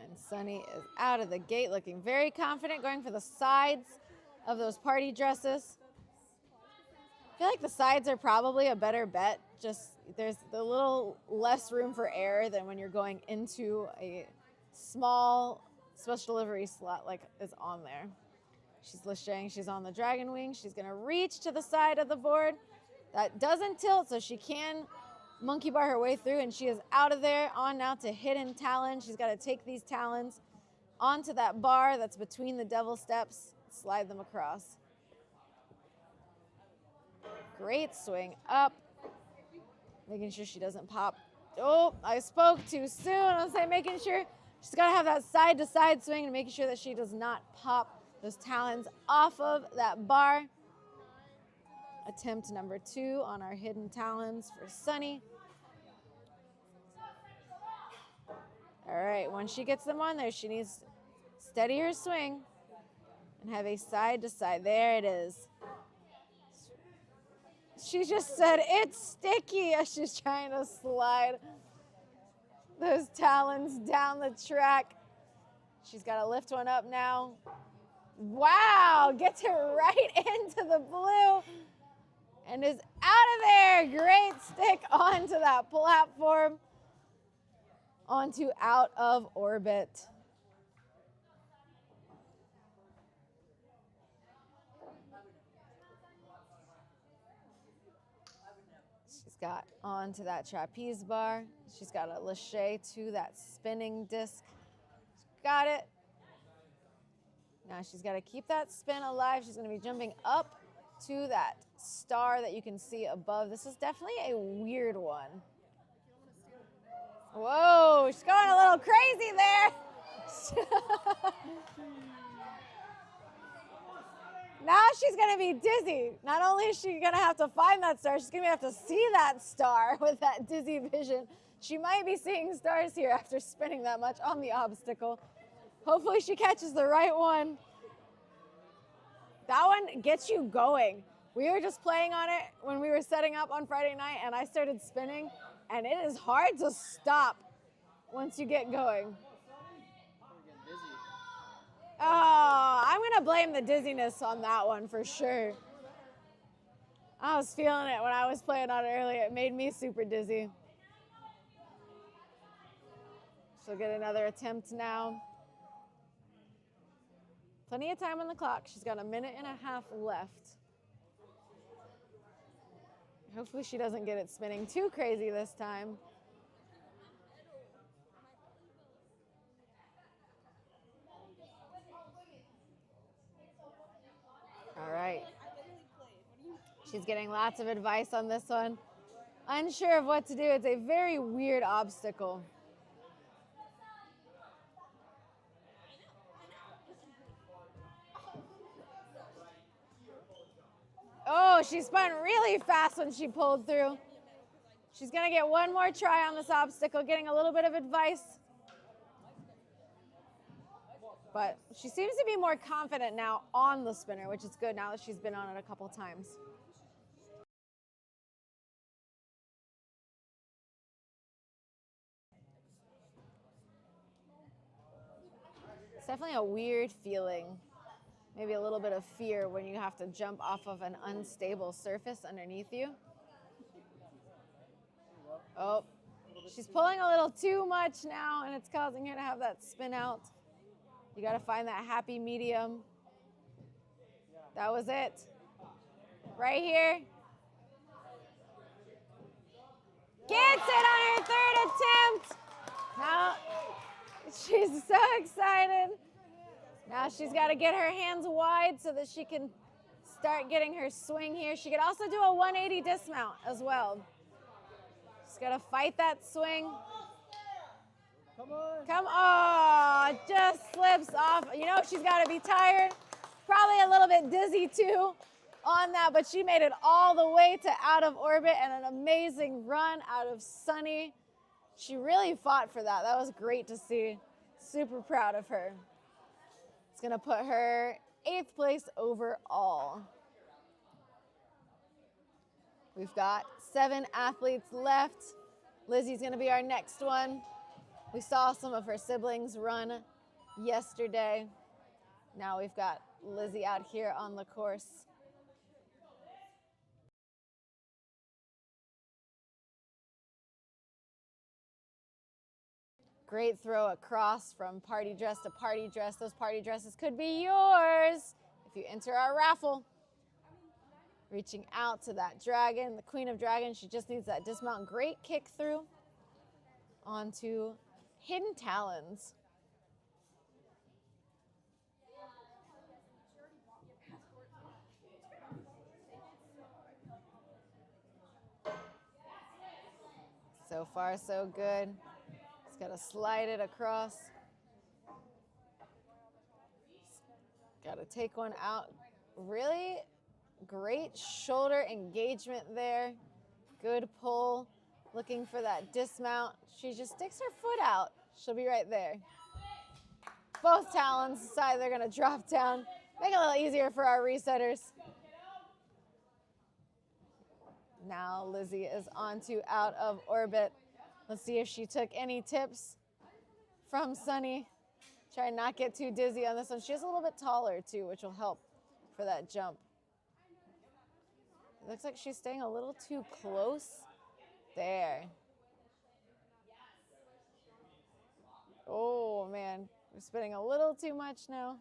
And Sunny is out of the gate looking very confident, going for the sides of those party dresses. I feel like the sides are probably a better bet. Just there's a little less room for error than when you're going into a small special delivery slot like is on there. She's lacheing, she's on the dragon wing. She's gonna reach to the side of the board. That doesn't tilt, so she can monkey bar her way through, and she is out of there. On now to hidden talon. She's got to take these talons onto that bar that's between the devil steps, slide them across. Great swing up, making sure she doesn't pop. Oh, I spoke too soon. I was saying making sure she's got to have that side to side swing and making sure that she does not pop those talons off of that bar. Attempt number 2 on our hidden talons for Sunny. All right, once she gets them on there, she needs to steady her swing and have a side to side. There it is. She just said, it's sticky as she's trying to slide those talons down the track. She's got to lift one up now. Wow, gets her right into the blue and is out of there. Great stick onto that platform, onto out of orbit. She's got onto that trapeze bar. She's got a lache to that spinning disc. She's got it. Now she's got to keep that spin alive. She's going to be jumping up to that star that you can see above. This is definitely a weird one. Whoa, she's going a little crazy there. Now she's going to be dizzy. Not only is she going to have to find that star, she's going to have to see that star with that dizzy vision. She might be seeing stars here after spinning that much on the obstacle. Hopefully she catches the right one. That one gets you going. We were just playing on it when we were setting up on Friday night, and I started spinning, and it is hard to stop once you get going. Oh, I'm going to blame the dizziness on that one for sure. I was feeling it when I was playing on it earlier. It made me super dizzy. She'll get another attempt now. Plenty of time on the clock. She's got 1.5 minutes left. Hopefully she doesn't get it spinning too crazy this time. All right. She's getting lots of advice on this one. Unsure of what to do. It's a very weird obstacle. Oh, she spun really fast when she pulled through. She's going to get one more try on this obstacle, getting a little bit of advice. But she seems to be more confident now on the spinner, which is good now that she's been on it a couple times. definitely a weird feeling. Maybe a little bit of fear when you have to jump off of an unstable surface underneath you. Oh, she's pulling a little too much now, and it's causing her to have that spin out. You got to find that happy medium. That was it. Right here. Gets it on her third attempt. Now she's so excited. Now she's got to get her hands wide so that she can start getting her swing here. She could also do a 180 dismount as well. She's got to fight that swing. Come on. Come on. Just slips off. You know, she's got to be tired. Probably a little bit dizzy too on that, but she made it all the way to out of orbit and an amazing run out of Sunny. She really fought for that. That was great to see. Super proud of her. It's going to put her 8th place overall. We've got 7 athletes left. Lizzie's going to be our next one. We saw some of her siblings run yesterday. Now we've got Lizzie out here on the course. Great throw across from party dress to party dress. Those party dresses could be yours if you enter our raffle. Reaching out to that dragon, the Queen of Dragons. She just needs that dismount. Great kick through onto Hidden Talons. So far, so good. Just got to slide it across. Got to take one out. Really great shoulder engagement there. Good pull. Looking for that dismount. She just sticks her foot out. She'll be right there. Both talons decide they're going to drop down. Make it a little easier for our resetters. Now Lizzie is on to out of orbit. Let's see if she took any tips from Sunny. Try and not get too dizzy on this one. She is a little bit taller too, which will help for that jump. It looks like she's staying a little too close there. Oh man, we're spinning a little too much now.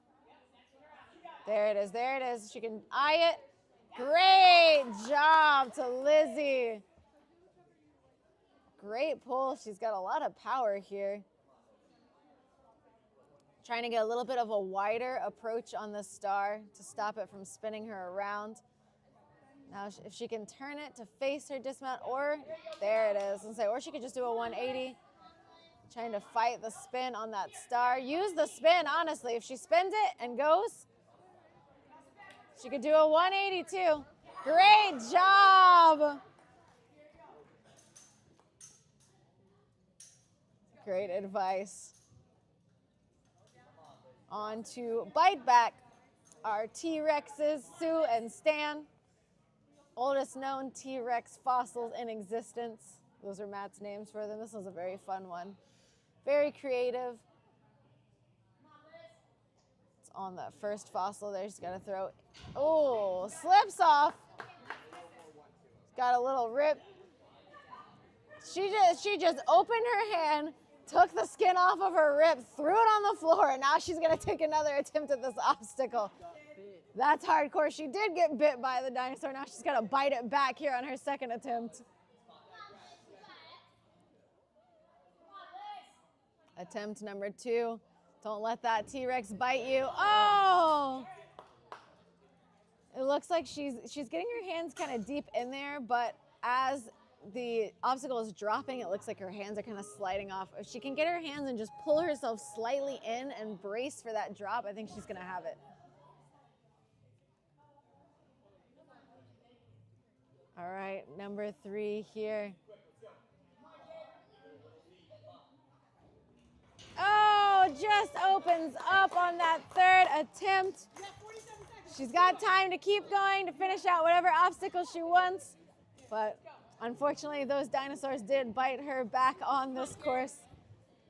There it is, there it is. She can eye it. Great job to Lizzie. Great pull. She's got a lot of power here. Trying to get a little bit of a wider approach on the star to stop it from spinning her around. Now, if she can turn it to face her dismount, or there it is, or she could just do a 180. Trying to fight the spin on that star. Use the spin, honestly. If she spins it and goes, she could do a 180 too. Great job. Great advice. On to bite back. Our T-Rexes, Sue and Stan. Oldest known T-Rex fossils in existence. Those are Matt's names for them. This was a very fun one. Very creative. It's on that first fossil there. She's got to throw. Oh, slips off. Got a little rip. She just opened her hand, took the skin off of her rib, threw it on the floor, and now she's going to take another attempt at this obstacle. That's hardcore. She did get bit by the dinosaur. Now she's got to bite it back here on her second attempt. Attempt number 2. Don't let that T-Rex bite you. Oh! It looks like she's getting her hands kind of deep in there, but as the obstacle is dropping, it looks like her hands are kind of sliding off. If she can get her hands and just pull herself slightly in and brace for that drop, I think she's going to have it. All right, number 3 here. Oh, just opens up on that third attempt. She's got time to keep going to finish out whatever obstacle she wants. But unfortunately, those dinosaurs did bite her back on this course.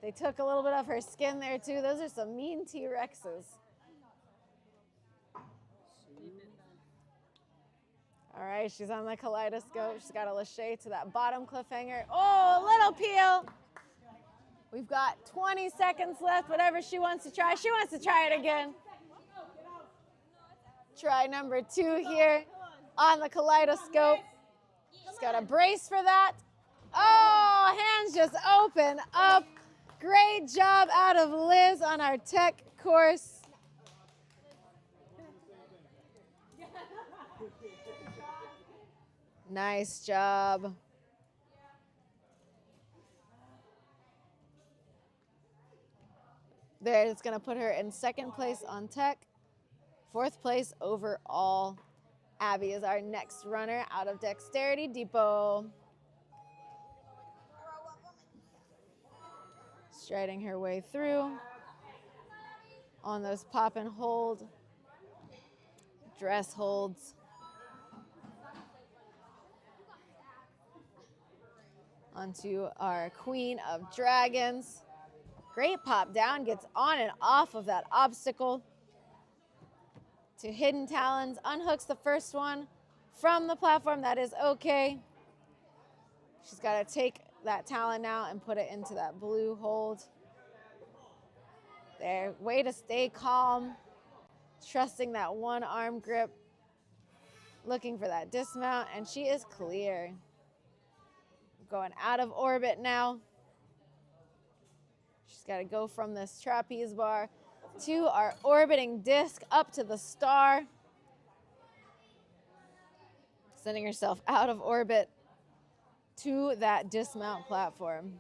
They took a little bit of her skin there too. Those are some mean T-Rexes. All right, she's on the kaleidoscope. She's got a lâché to that bottom cliffhanger. Oh, a little peel. We've got 20 seconds left, whatever she wants to try. She wants to try it again. Try number 2 here on the kaleidoscope. She's got a brace for that. Oh, hands just open up. Great job out of Liz on our tech course. Nice job. There, it's going to put her in 2nd place on tech, 4th place overall. Abby is our next runner out of Dexterity Depot. Striding her way through on those pop and hold, dress holds. Onto our Queen of Dragons. Great pop down, gets on and off of that obstacle. To Hidden Talons, unhooks the first one from the platform. That is okay. She's got to take that talon now and put it into that blue hold. There, way to stay calm. Trusting that one arm grip. Looking for that dismount, and she is clear. Going out of orbit now. She's got to go from this trapeze bar to our orbiting disc up to the star. Sending herself out of orbit to that dismount platform.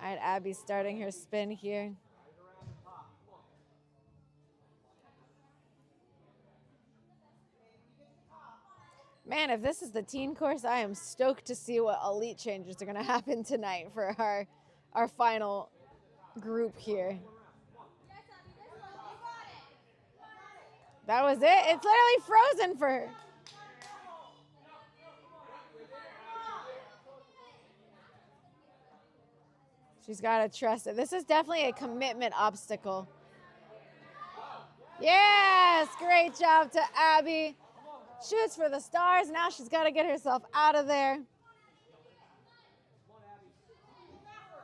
All right, Abby's starting her spin here. Man, if this is the teen course, I am stoked to see what elite changes are going to happen tonight for our final group here. That was it. It's literally frozen for her. She's got to trust it. This is definitely a commitment obstacle. Yes, great job to Abby. Shoots for the stars. Now she's got to get herself out of there.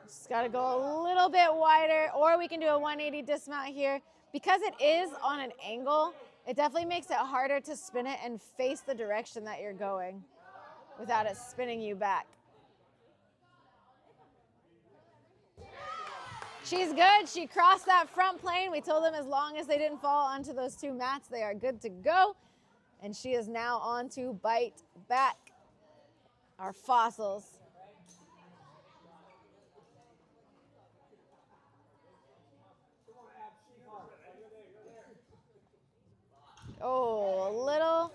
She's got to go a little bit wider, or we can do a 180 dismount here. Because it is on an angle, it definitely makes it harder to spin it and face the direction that you're going without it spinning you back. She's good. She crossed that front plane. We told them as long as they didn't fall onto those 2 mats, they are good to go. And she is now on to bite back our fossils. Oh, a little.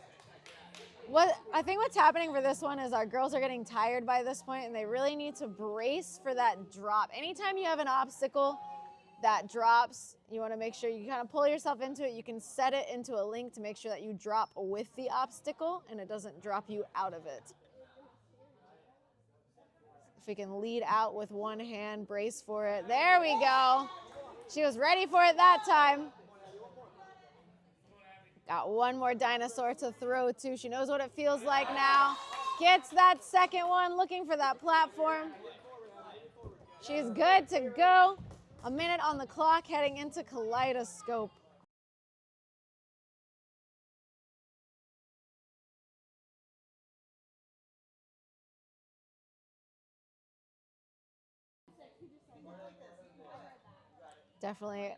I think what's happening for this one is our girls are getting tired by this point, and they really need to brace for that drop. Anytime you have an obstacle that drops, you want to make sure you kind of pull yourself into it. You can set it into a link to make sure that you drop with the obstacle and it doesn't drop you out of it. If we can lead out with one hand, brace for it. There we go. She was ready for it that time. Got one more dinosaur to throw to. She knows what it feels like now. Gets that second one, looking for that platform. She's good to go. A minute on the clock, heading into Kaleidoscope. Definitely,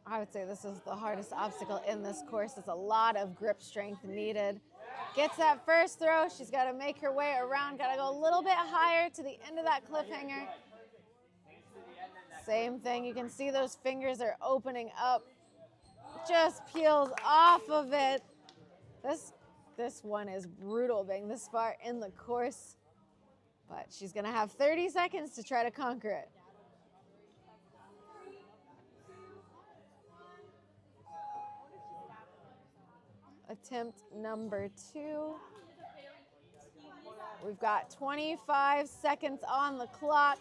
I would say this is the hardest obstacle in this course. It's a lot of grip strength needed. Gets that first throw. She's got to make her way around. Got to go a little bit higher to the end of that cliffhanger. Same thing. You can see those fingers are opening up. Just peels off of it. This one is brutal being this far in the course. But she's going to have 30 seconds to try to conquer it. Attempt number 2. We've got 25 seconds on the clock.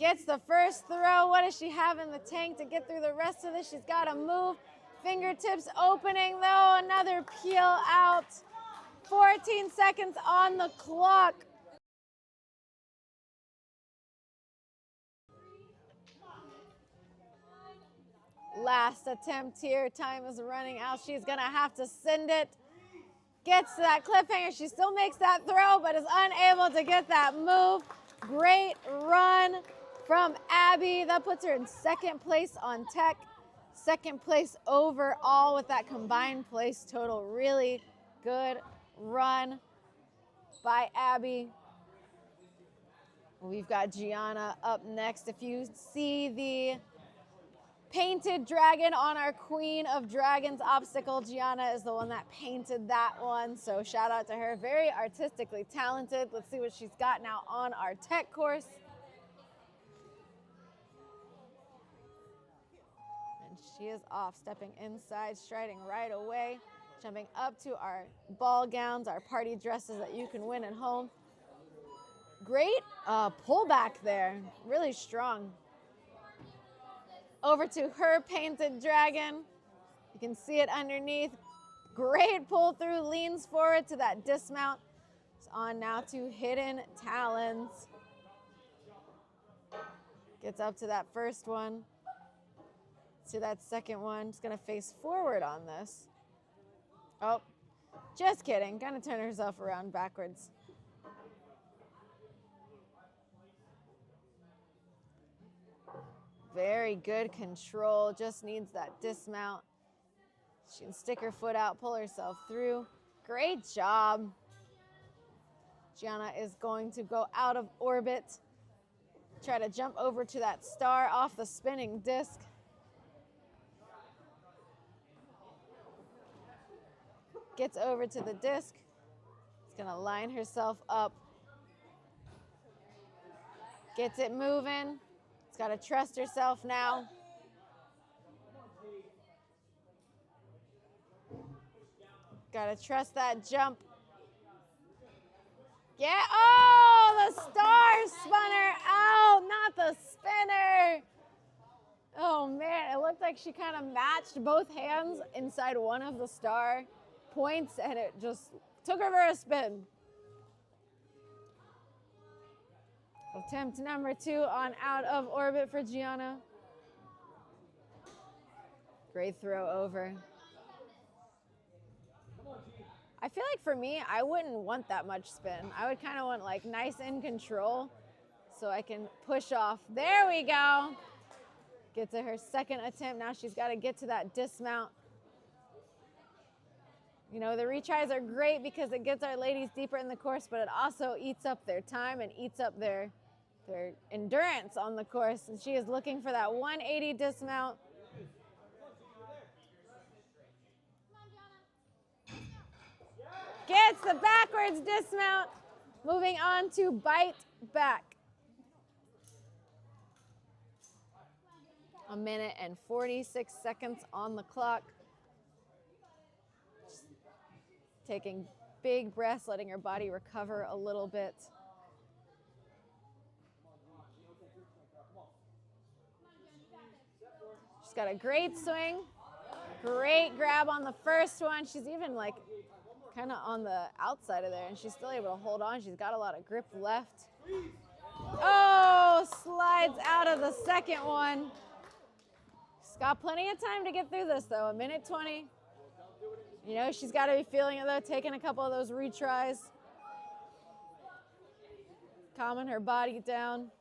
Gets the first throw. What does she have in the tank to get through the rest of this? She's got to move. Fingertips opening though. Another peel out. 14 seconds on the clock. Last attempt here. Time is running out. She's going to have to send it. Gets to that cliffhanger. She still makes that throw, but is unable to get that move. Great run from Abby. That puts her in second place on tech. Second place overall with that combined place total. Really good run by Abby. We've got Gianna up next. If you see the painted dragon on our Queen of Dragons obstacle, Gianna is the one that painted that one. So shout out to her. Very artistically talented. Let's see what she's got now on our tech course. And she is off, stepping inside, striding right away, jumping up to our ball gowns, our party dresses that you can win at home. Great pullback there, really strong. Over to her painted dragon. You can see it underneath. Great pull through, leans forward to that dismount. It's on now to hidden talons. Gets up to that first one. To that second one. Just gonna face forward on this. Oh, just kidding. Gonna turn herself around backwards. Very good control, just needs that dismount. She can stick her foot out, pull herself through. Great job. Gianna is going to go out of orbit. Try to jump over to that star off the spinning disc. Gets over to the disc. She's gonna line herself up. Gets it moving. She's got to trust herself now. Got to trust that jump. Yeah, oh, the star spun her out, not the spinner. Oh man, it looked like she kind of matched both hands inside one of the star points and it just took her for a spin. Attempt number 2 on out of orbit for Gianna. Great throw over. I feel like for me, I wouldn't want that much spin. I would kind of want like nice in control so I can push off. There we go. Get to her second attempt. Now she's got to get to that dismount. You know, the retries are great because it gets our ladies deeper in the course, but it also eats up their time and eats up their endurance on the course. And she is looking for that 180 dismount. Gets the backwards dismount. Moving on to bite back. 1 minute and 46 seconds on the clock. Taking big breaths, letting her body recover a little bit. She's got a great swing, great grab on the first one. She's even like kind of on the outside of there and she's still able to hold on. She's got a lot of grip left. Oh, slides out of the second one. She's got plenty of time to get through this though, 1 minute 20. You know, she's got to be feeling it though, taking a couple of those retries. Calming her body down.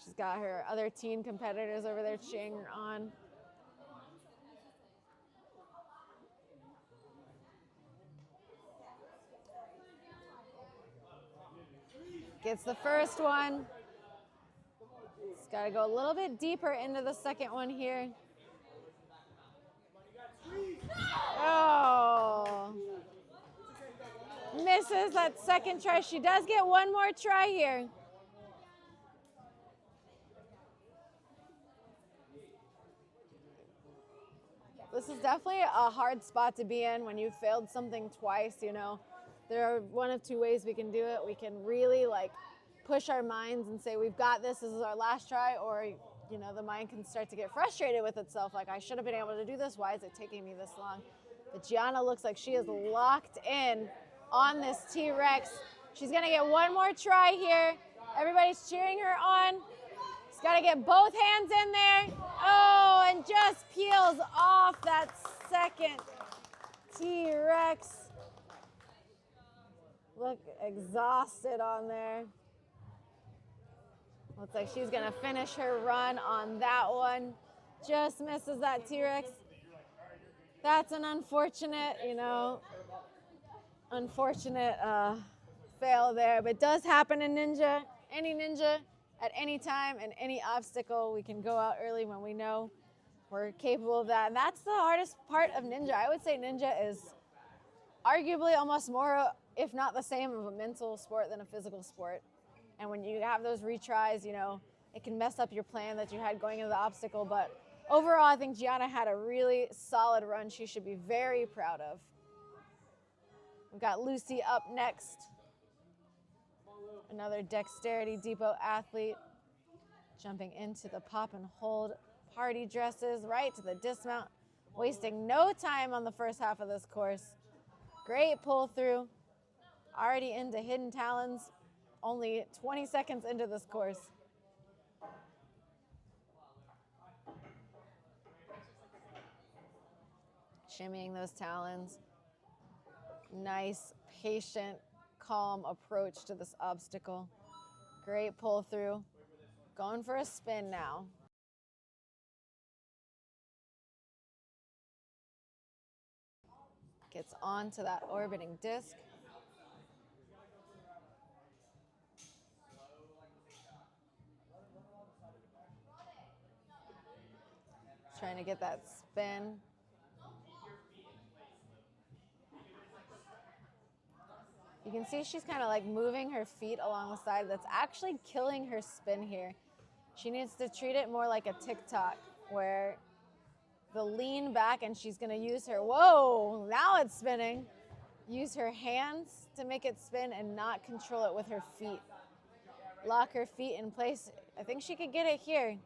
She's got her other teen competitors over there cheering her on. Gets the first one. She's got to go a little bit deeper into the second one here. Oh. Misses that second try. She does get one more try here. This is definitely a hard spot to be in when you've failed something twice, you know. there are one of two ways we can do it. We can really like push our minds and say, we've got this is our last try, or you know, the mind can start to get frustrated with itself, like I should have been able to do this, why is it taking me this long? But Gianna looks like she is locked in on this T-Rex. She's gonna get one more try here. Everybody's cheering her on. She's gotta get both hands in there. Oh, and just peels off that second T-Rex. Look exhausted on there. Looks like she's gonna finish her run on that one. Just misses that T-Rex. That's an unfortunate, you know, unfortunate fail there, but it does happen in Ninja. Any Ninja, at any time and any obstacle, we can go out early when we know we're capable of that. And that's the hardest part of Ninja. I would say Ninja is arguably almost more, if not the same, of a mental sport than a physical sport. And when you have those retries, you know, it can mess up your plan that you had going into the obstacle. But overall, I think Gianna had a really solid run she should be very proud of. We've got Lucy up next. Another Dexterity Depot athlete jumping into the pop and hold party dresses right to the dismount, wasting no time on the first half of this course. Great pull through, already into hidden talons, only 20 seconds into this course. Shimmying those talons. Nice, patient, calm approach to this obstacle. Great pull through. Going for a spin now. Gets onto that orbiting disc. Trying to get that spin. You can see she's kind of like moving her feet along the side. That's actually killing her spin here. She needs to treat it more like a TikTok, where the lean back and she's gonna use her, whoa, now it's spinning. Use her hands to make it spin and not control it with her feet. Lock her feet in place. I think she could get it here.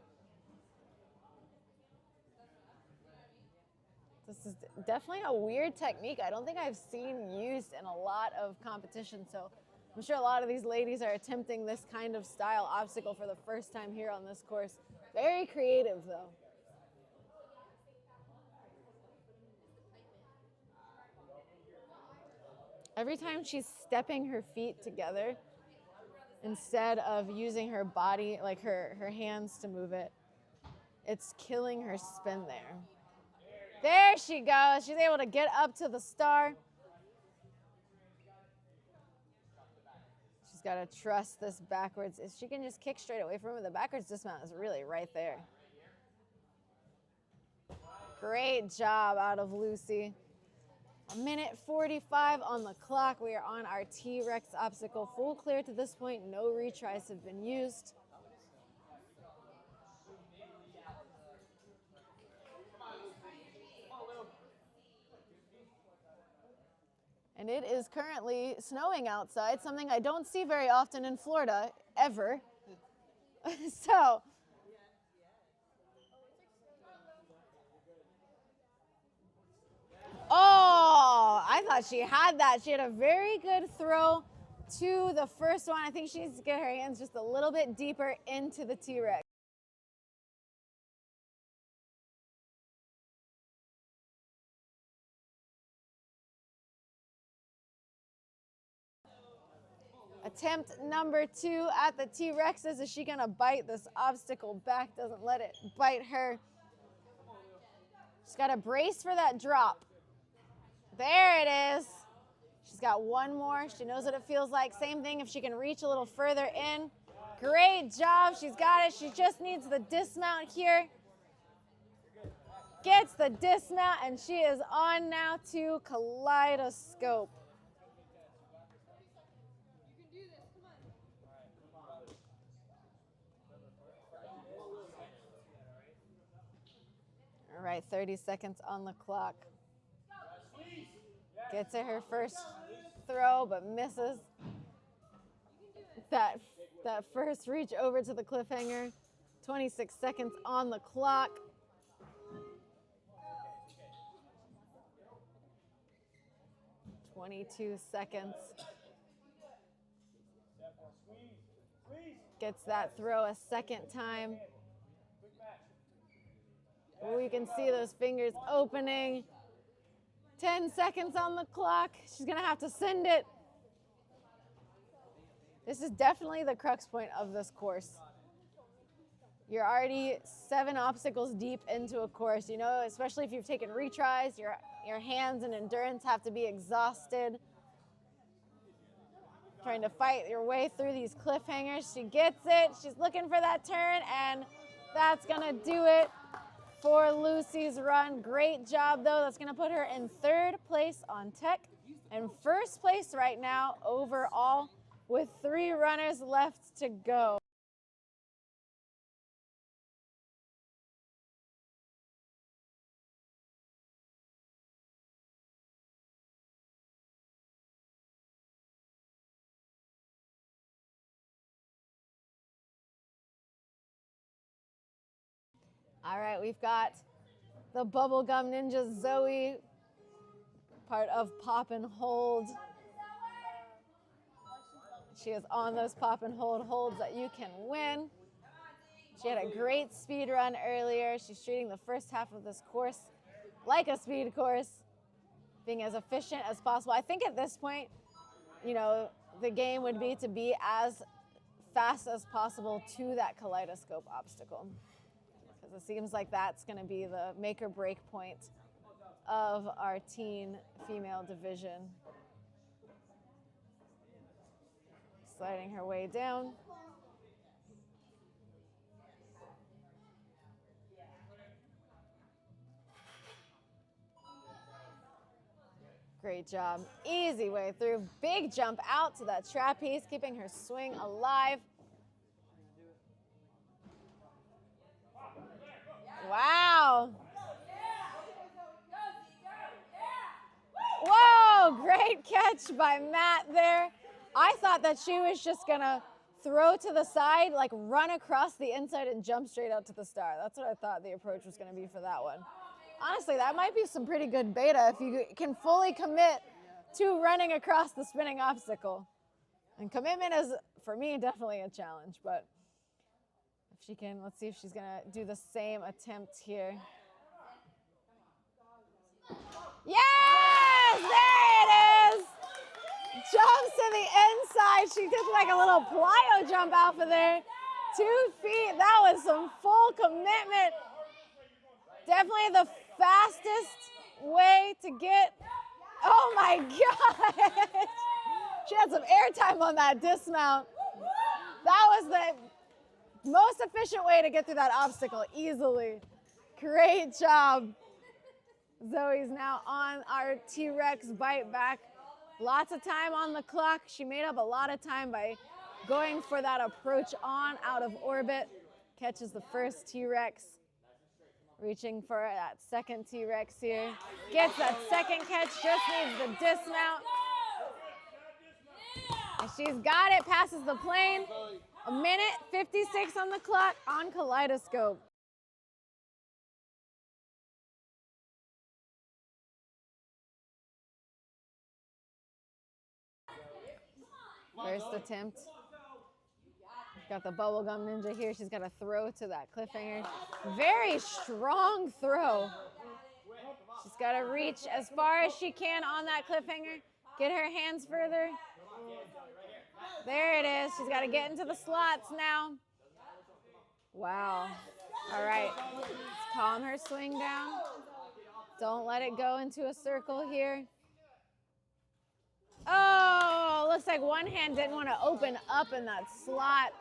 This is definitely a weird technique. I don't think I've seen used in a lot of competition, so I'm sure a lot of these ladies are attempting this kind of style obstacle for the first time here on this course. Very creative, though. Every time she's stepping her feet together, instead of using her body, like her hands to move it, it's killing her spin there. There she goes. She's able to get up to the star. She's got to trust this backwards. If she can just kick straight away from it, the backwards dismount is really right there. Great job out of Lucy. 1:45 on the clock. We are on our T-Rex obstacle. Full clear to this point. No retries have been used. And it is currently snowing outside, something I don't see very often in Florida, ever. So, oh, I thought she had that. She had a very good throw to the first one. I think she needs to get her hands just a little bit deeper into the T-Rex. Attempt number 2 at the T-Rexes. Is she gonna bite this obstacle back? Doesn't let it bite her. She's gotta brace for that drop. There it is. She's got one more. She knows what it feels like. Same thing if she can reach a little further in. Great job. She's got it. She just needs the dismount here. Gets the dismount, and she is on now to Kaleidoscope. All right, 30 seconds on the clock. Get to her first throw, but misses that first reach over to the cliffhanger. 26 seconds on the clock. "22 seconds. Gets that throw a second time. Oh, you can see those fingers opening. 10 seconds on the clock. She's going to have to send it. This is definitely the crux point of this course. You're already 7 obstacles deep into a course, you know, especially if you've taken retries, your hands and endurance have to be exhausted. Trying to fight your way through these cliffhangers. She gets it. She's looking for that turn, and that's going to do it for Lucy's run. Great job, though. That's going to put her in 3rd place on tech and 1st place right now overall with 3 runners left to go. All right, we've got the Bubblegum Ninja Zoe, part of Pop and Hold. She is on those Pop and Hold holds that you can win. She had a great speed run earlier. She's treating the first half of this course like a speed course, being as efficient as possible. I think at this point, you know, the game would be to be as fast as possible to that kaleidoscope obstacle, because it seems like that's going to be the make or break point of our teen female division. Sliding her way down. Great job. Easy way through. Big jump out to that trapeze, keeping her swing alive. Wow. Whoa, great catch by Matt there. I thought that she was just gonna throw to the side, like run across the inside and jump straight out to the star. That's what I thought the approach was gonna be for that one. Honestly, that might be some pretty good beta if you can fully commit to running across the spinning obstacle. And commitment is, for me, definitely a challenge, but if she can, let's see if she's gonna do the same attempt here. Yes, there it is. Jumps to the inside. She did like a little plyo jump off of there. 2 feet, that was some full commitment. Definitely the fastest way to get, oh my God. She had some airtime on that dismount. That was the most efficient way to get through that obstacle easily. Great job. Zoe's now on our T-Rex bite back. Lots of time on the clock. She made up a lot of time by going for that approach on out of orbit. Catches the first T-Rex. Reaching for that second T-Rex here. Gets that second catch, just needs the dismount. And she's got it, passes the plane. 1:56 on the clock on Kaleidoscope. First attempt. Got the Bubblegum Ninja here. She's got to throw to that cliffhanger. Very strong throw. She's got to reach as far as she can on that cliffhanger. Get her hands further. There it is. She's got to get into the slots now. Wow. All right. Let's calm her swing down. Don't let it go into a circle here. Oh, looks like one hand didn't want to open up in that slot.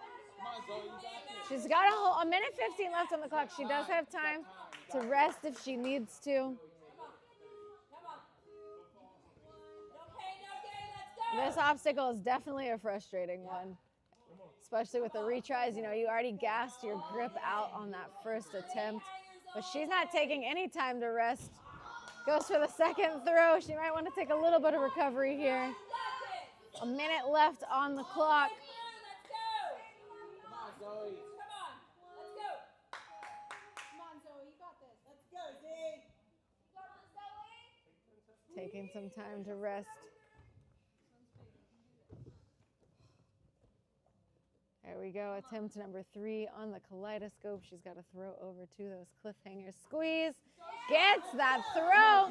She's got a 1:15 left on the clock. She does have time to rest if she needs to. This obstacle is definitely a frustrating one, especially with the retries. You know, you already gassed your grip out on that first attempt, but she's not taking any time to rest. Goes for the second throw. She might want to take a little bit of recovery here. A minute left on the clock. Come on, Zoe. Taking some time to rest. There we go. Attempt number 3 on the kaleidoscope. She's got to throw over to those cliffhangers. Squeeze. Gets that throw.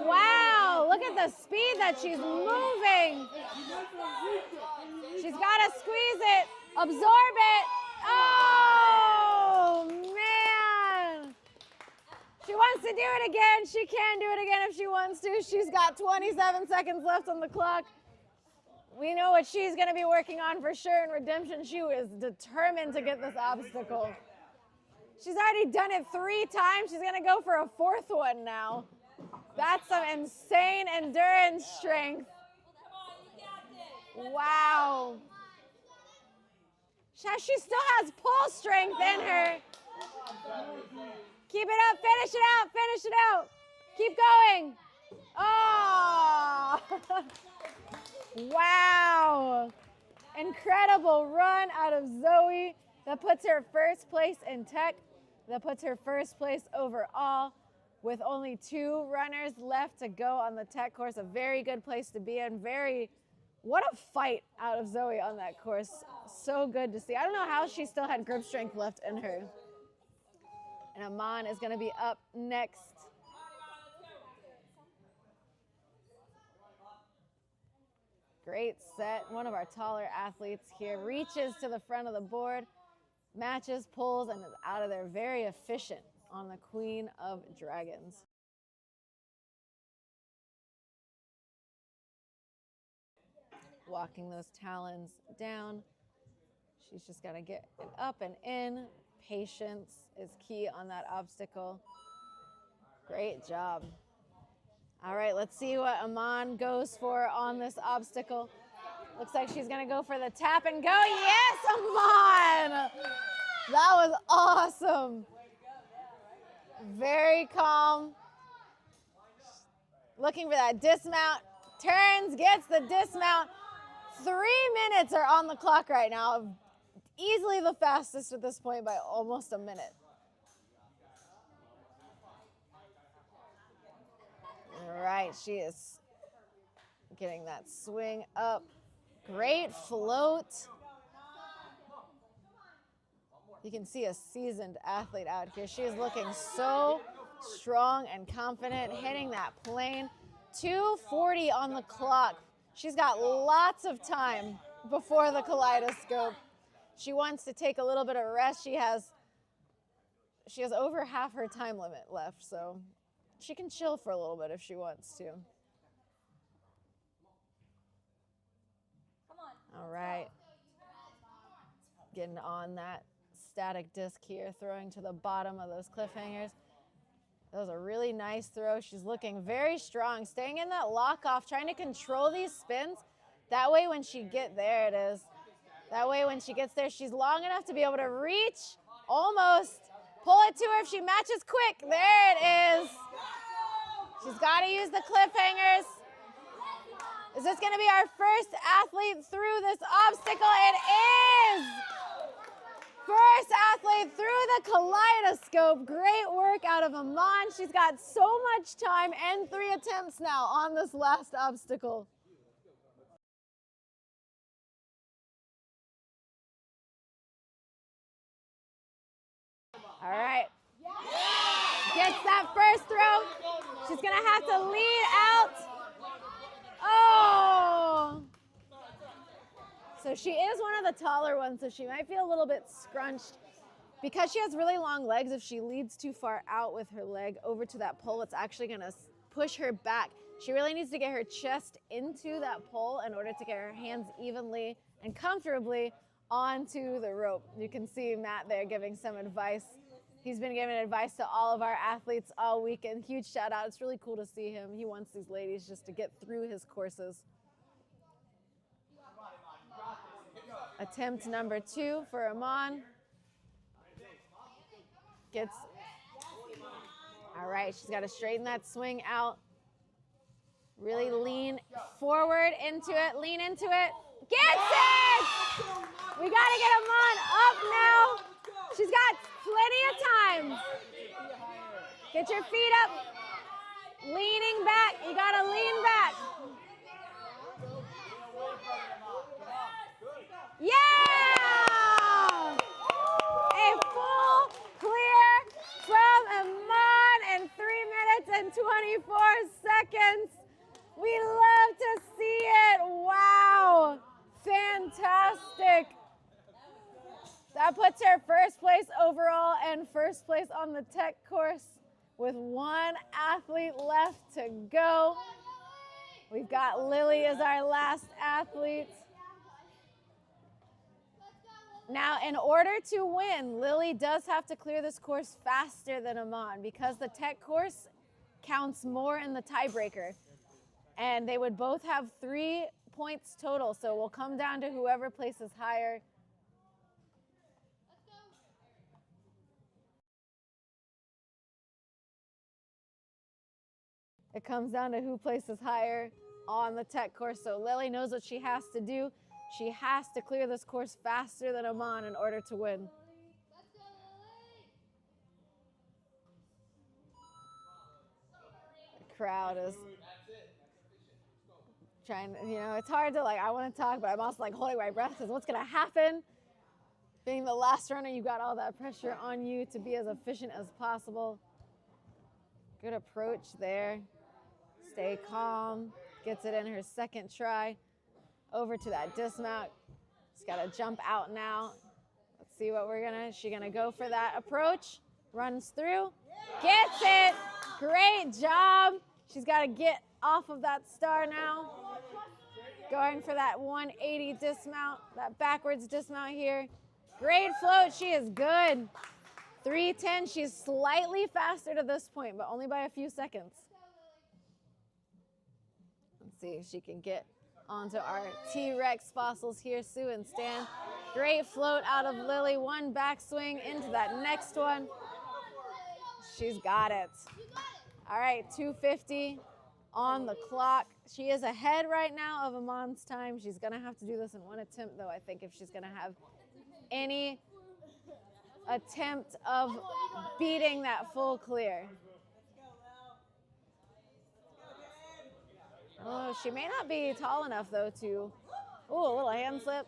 Wow. Look at the speed that she's moving. She's got to squeeze it. Absorb it. Oh, man. She wants to do it again. She can do it again if she wants to. She's got 27 seconds left on the clock. We know what she's going to be working on for sure in redemption. She was determined to get this obstacle. She's already done it 3 times. She's going to go for a 4th one now. That's some insane endurance strength. Wow. She still has pull strength in her. Keep it up. Finish it out. Finish it out. Keep going. Oh. Wow. Incredible run out of Zoe. That puts her first place in tech. That puts her first place overall with only 2 runners left to go on the tech course. A very good place to be in. What a fight out of Zoe on that course. So good to see. I don't know how she still had grip strength left in her. And Aman is going to be up next. Great set. One of our taller athletes here reaches to the front of the board, matches, pulls, and is out of there. Very efficient on the Queen of Dragons. Walking those talons down. She's just got to get it up and in. Patience is key on that obstacle. Great job. All right, let's see what Aman goes for on this obstacle. Looks like she's going to go for the tap and go. Yes, Aman! That was awesome. Very calm. Looking for that dismount. Turns, gets the dismount. 3 minutes are on the clock right now. Easily the fastest at this point by almost a minute. All right, she is getting that swing up. Great float. You can see a seasoned athlete out here. She is looking so strong and confident, hitting that plane. 2:40 on the clock. She's got lots of time before the kaleidoscope. She wants to take a little bit of rest. She has over half her time limit left, so she can chill for a little bit if she wants to. All right. Getting on that static disc here, throwing to the bottom of those cliffhangers. That was a really nice throw. She's looking very strong, staying in that lock off, trying to control these spins. That way when she gets there, it is. That way when she gets there, she's long enough to be able to reach, almost pull it to her if she matches quick. There it is. She's got to use the cliffhangers. Is this going to be our first athlete through this obstacle? It is. First athlete through the kaleidoscope. Great work out of Aman. She's got so much time and 3 attempts now on this last obstacle. All right. Gets that first throw. She's going to have to lead out. Oh! So she is one of the taller ones, so she might feel a little bit scrunched. Because she has really long legs, if she leads too far out with her leg over to that pole, it's actually going to push her back. She really needs to get her chest into that pole in order to get her hands evenly and comfortably onto the rope. You can see Matt there giving some advice. He's been giving advice to all of our athletes all weekend. Huge shout out. It's really cool to see him. He wants these ladies just to get through his courses. Attempt number 2 for Aman. All right, she's got to straighten that swing out. Really lean forward into it. Lean into it. Gets it! We got to get Aman up now. She's got plenty of time. Get your feet up. Leaning back. You got to lean back. Yeah! A full clear from Aman in 3 minutes and 24 seconds. We love to see it. Wow. Fantastic. That puts her first place overall and first place on the tech course with one athlete left to go. We've got Lily as our last athlete. Now, in order to win, Lily does have to clear this course faster than Aman because the tech course counts more in the tiebreaker. And they would both have 3 points total, so we'll come down to whoever places higher. It comes down to who places higher on the tech course. So Lily knows what she has to do. She has to clear this course faster than Aman in order to win. The crowd is trying, it's hard to I want to talk, but I'm also holding my breath because what's going to happen? Being the last runner, you got all that pressure on you to be as efficient as possible. Good approach there. Stay calm. Gets it in her second try. Over to that dismount. She's got to jump out now. Let's see what she's going to go for that approach. Runs through. Gets it. Great job. She's got to get off of that star now. Going for that 180 dismount, that backwards dismount here. Great float. She is good. 3:10. She's slightly faster to this point, but only by a few seconds. Let's see if she can get onto our T-Rex fossils here, Sue and Stan. Great float out of Lily. One backswing into that next one. She's got it. All right, 2:50 on the clock. She is ahead right now of Aman's time. She's going to have to do this in one attempt, though, I think, if she's going to have any attempt of beating that full clear. Oh, she may not be tall enough, though, to... Oh, a little hand slip.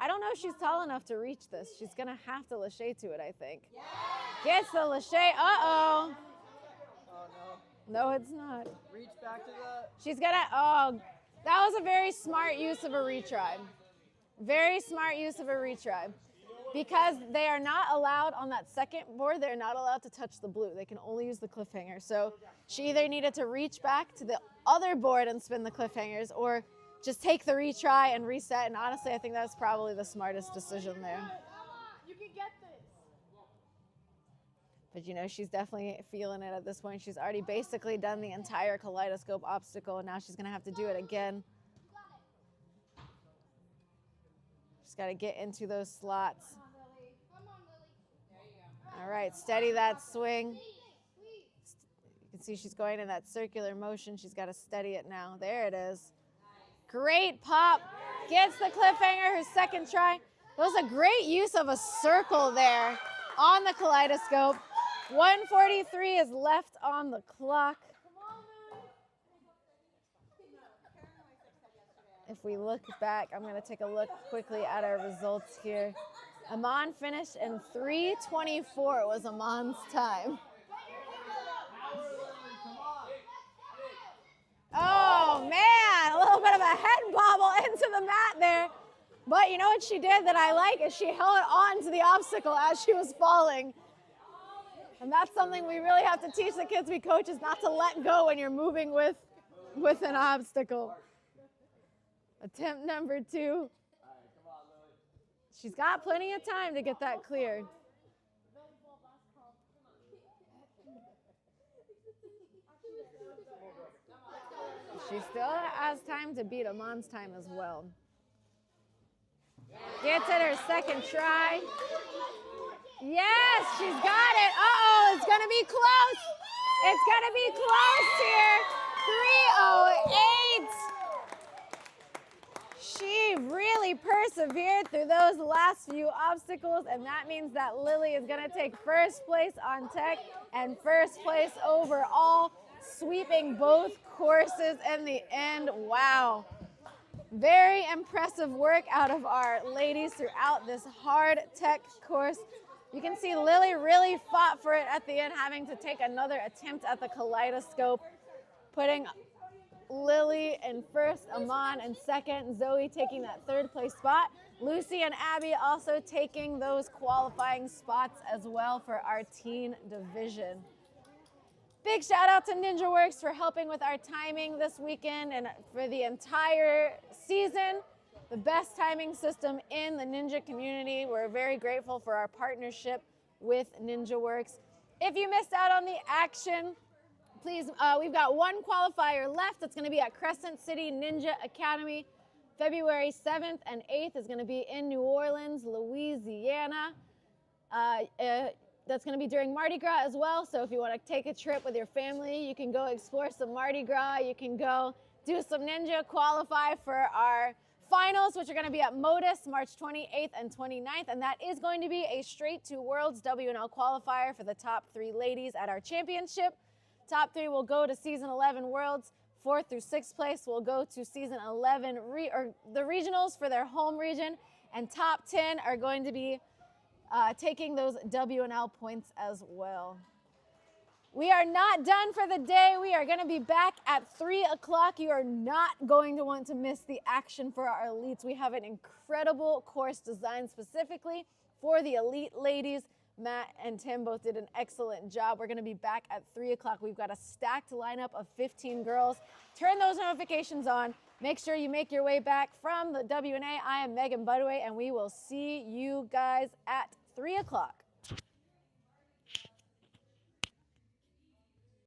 I don't know if she's tall enough to reach this. She's going to have to lâcher to it, I think. Gets the lâcher. Uh-oh. No, it's not. Reach back to the... She's going to... Oh, that was a very smart use of a retry. Very smart use of a retry. Because they are not allowed on that second board, they're not allowed to touch the blue. They can only use the cliffhanger. So she either needed to reach back to the other board and spin the cliffhangers or just take the retry and reset. And honestly, I think that's probably the smartest decision there. You can get this. But she's definitely feeling it at this point. She's already basically done the entire kaleidoscope obstacle, and now she's going to have to do it again. She's got to get into those slots. All right, steady that swing. You can see she's going in that circular motion. She's got to steady it now. There it is. Great pop. Gets the cliffhanger, her second try. That was a great use of a circle there on the kaleidoscope. 1:43 is left on the clock. If we look back, I'm going to take a look quickly at our results here. Aman finished in 3:24 was Aman's time. Oh, man, a little bit of a head bobble into the mat there. But you know what she did that I like is she held on to the obstacle as she was falling. And that's something we really have to teach the kids we coach is not to let go when you're moving with an obstacle. Attempt number 2. She's got plenty of time to get that clear. She still has time to beat Aman's time as well. Gets it her second try. Yes, she's got it. Uh-oh, it's going to be close. It's going to be close here. 3:08. She really persevered through those last few obstacles, and that means that Lily is going to take first place on tech and first place overall, sweeping both courses in the end. Wow. Very impressive work out of our ladies throughout this hard tech course. You can see Lily really fought for it at the end, having to take another attempt at the kaleidoscope, putting Lily in first, Aman in second, Zoe taking that third place spot. Lucy and Abby also taking those qualifying spots as well for our teen division. Big shout out to NinjaWorks for helping with our timing this weekend and for the entire season. The best timing system in the ninja community. We're very grateful for our partnership with NinjaWorks. If you missed out on the action, please, we've got one qualifier left. It's going to be at Crescent City Ninja Academy. February 7th and 8th is going to be in New Orleans, Louisiana. That's going to be during Mardi Gras as well. So if you want to take a trip with your family, you can go explore some Mardi Gras. You can go do some ninja, qualify for our finals, which are going to be at Modus March 28th and 29th. And that is going to be a straight to Worlds WNL qualifier for the top 3 ladies at our championship. Top 3 will go to season 11 Worlds. 4th through 6th place will go to season 11 the regionals for their home region. And top 10 are going to be taking those WNL points as well. We are not done for the day. We are going to be back at 3 o'clock. You are not going to want to miss the action for our elites. We have an incredible course designed specifically for the elite ladies. Matt and Tim both did an excellent job. We're going to be back at 3 o'clock. We've got a stacked lineup of 15 girls. Turn those notifications on. Make sure you make your way back from the WNA. I am Megan Budway, and we will see you guys at 3 o'clock.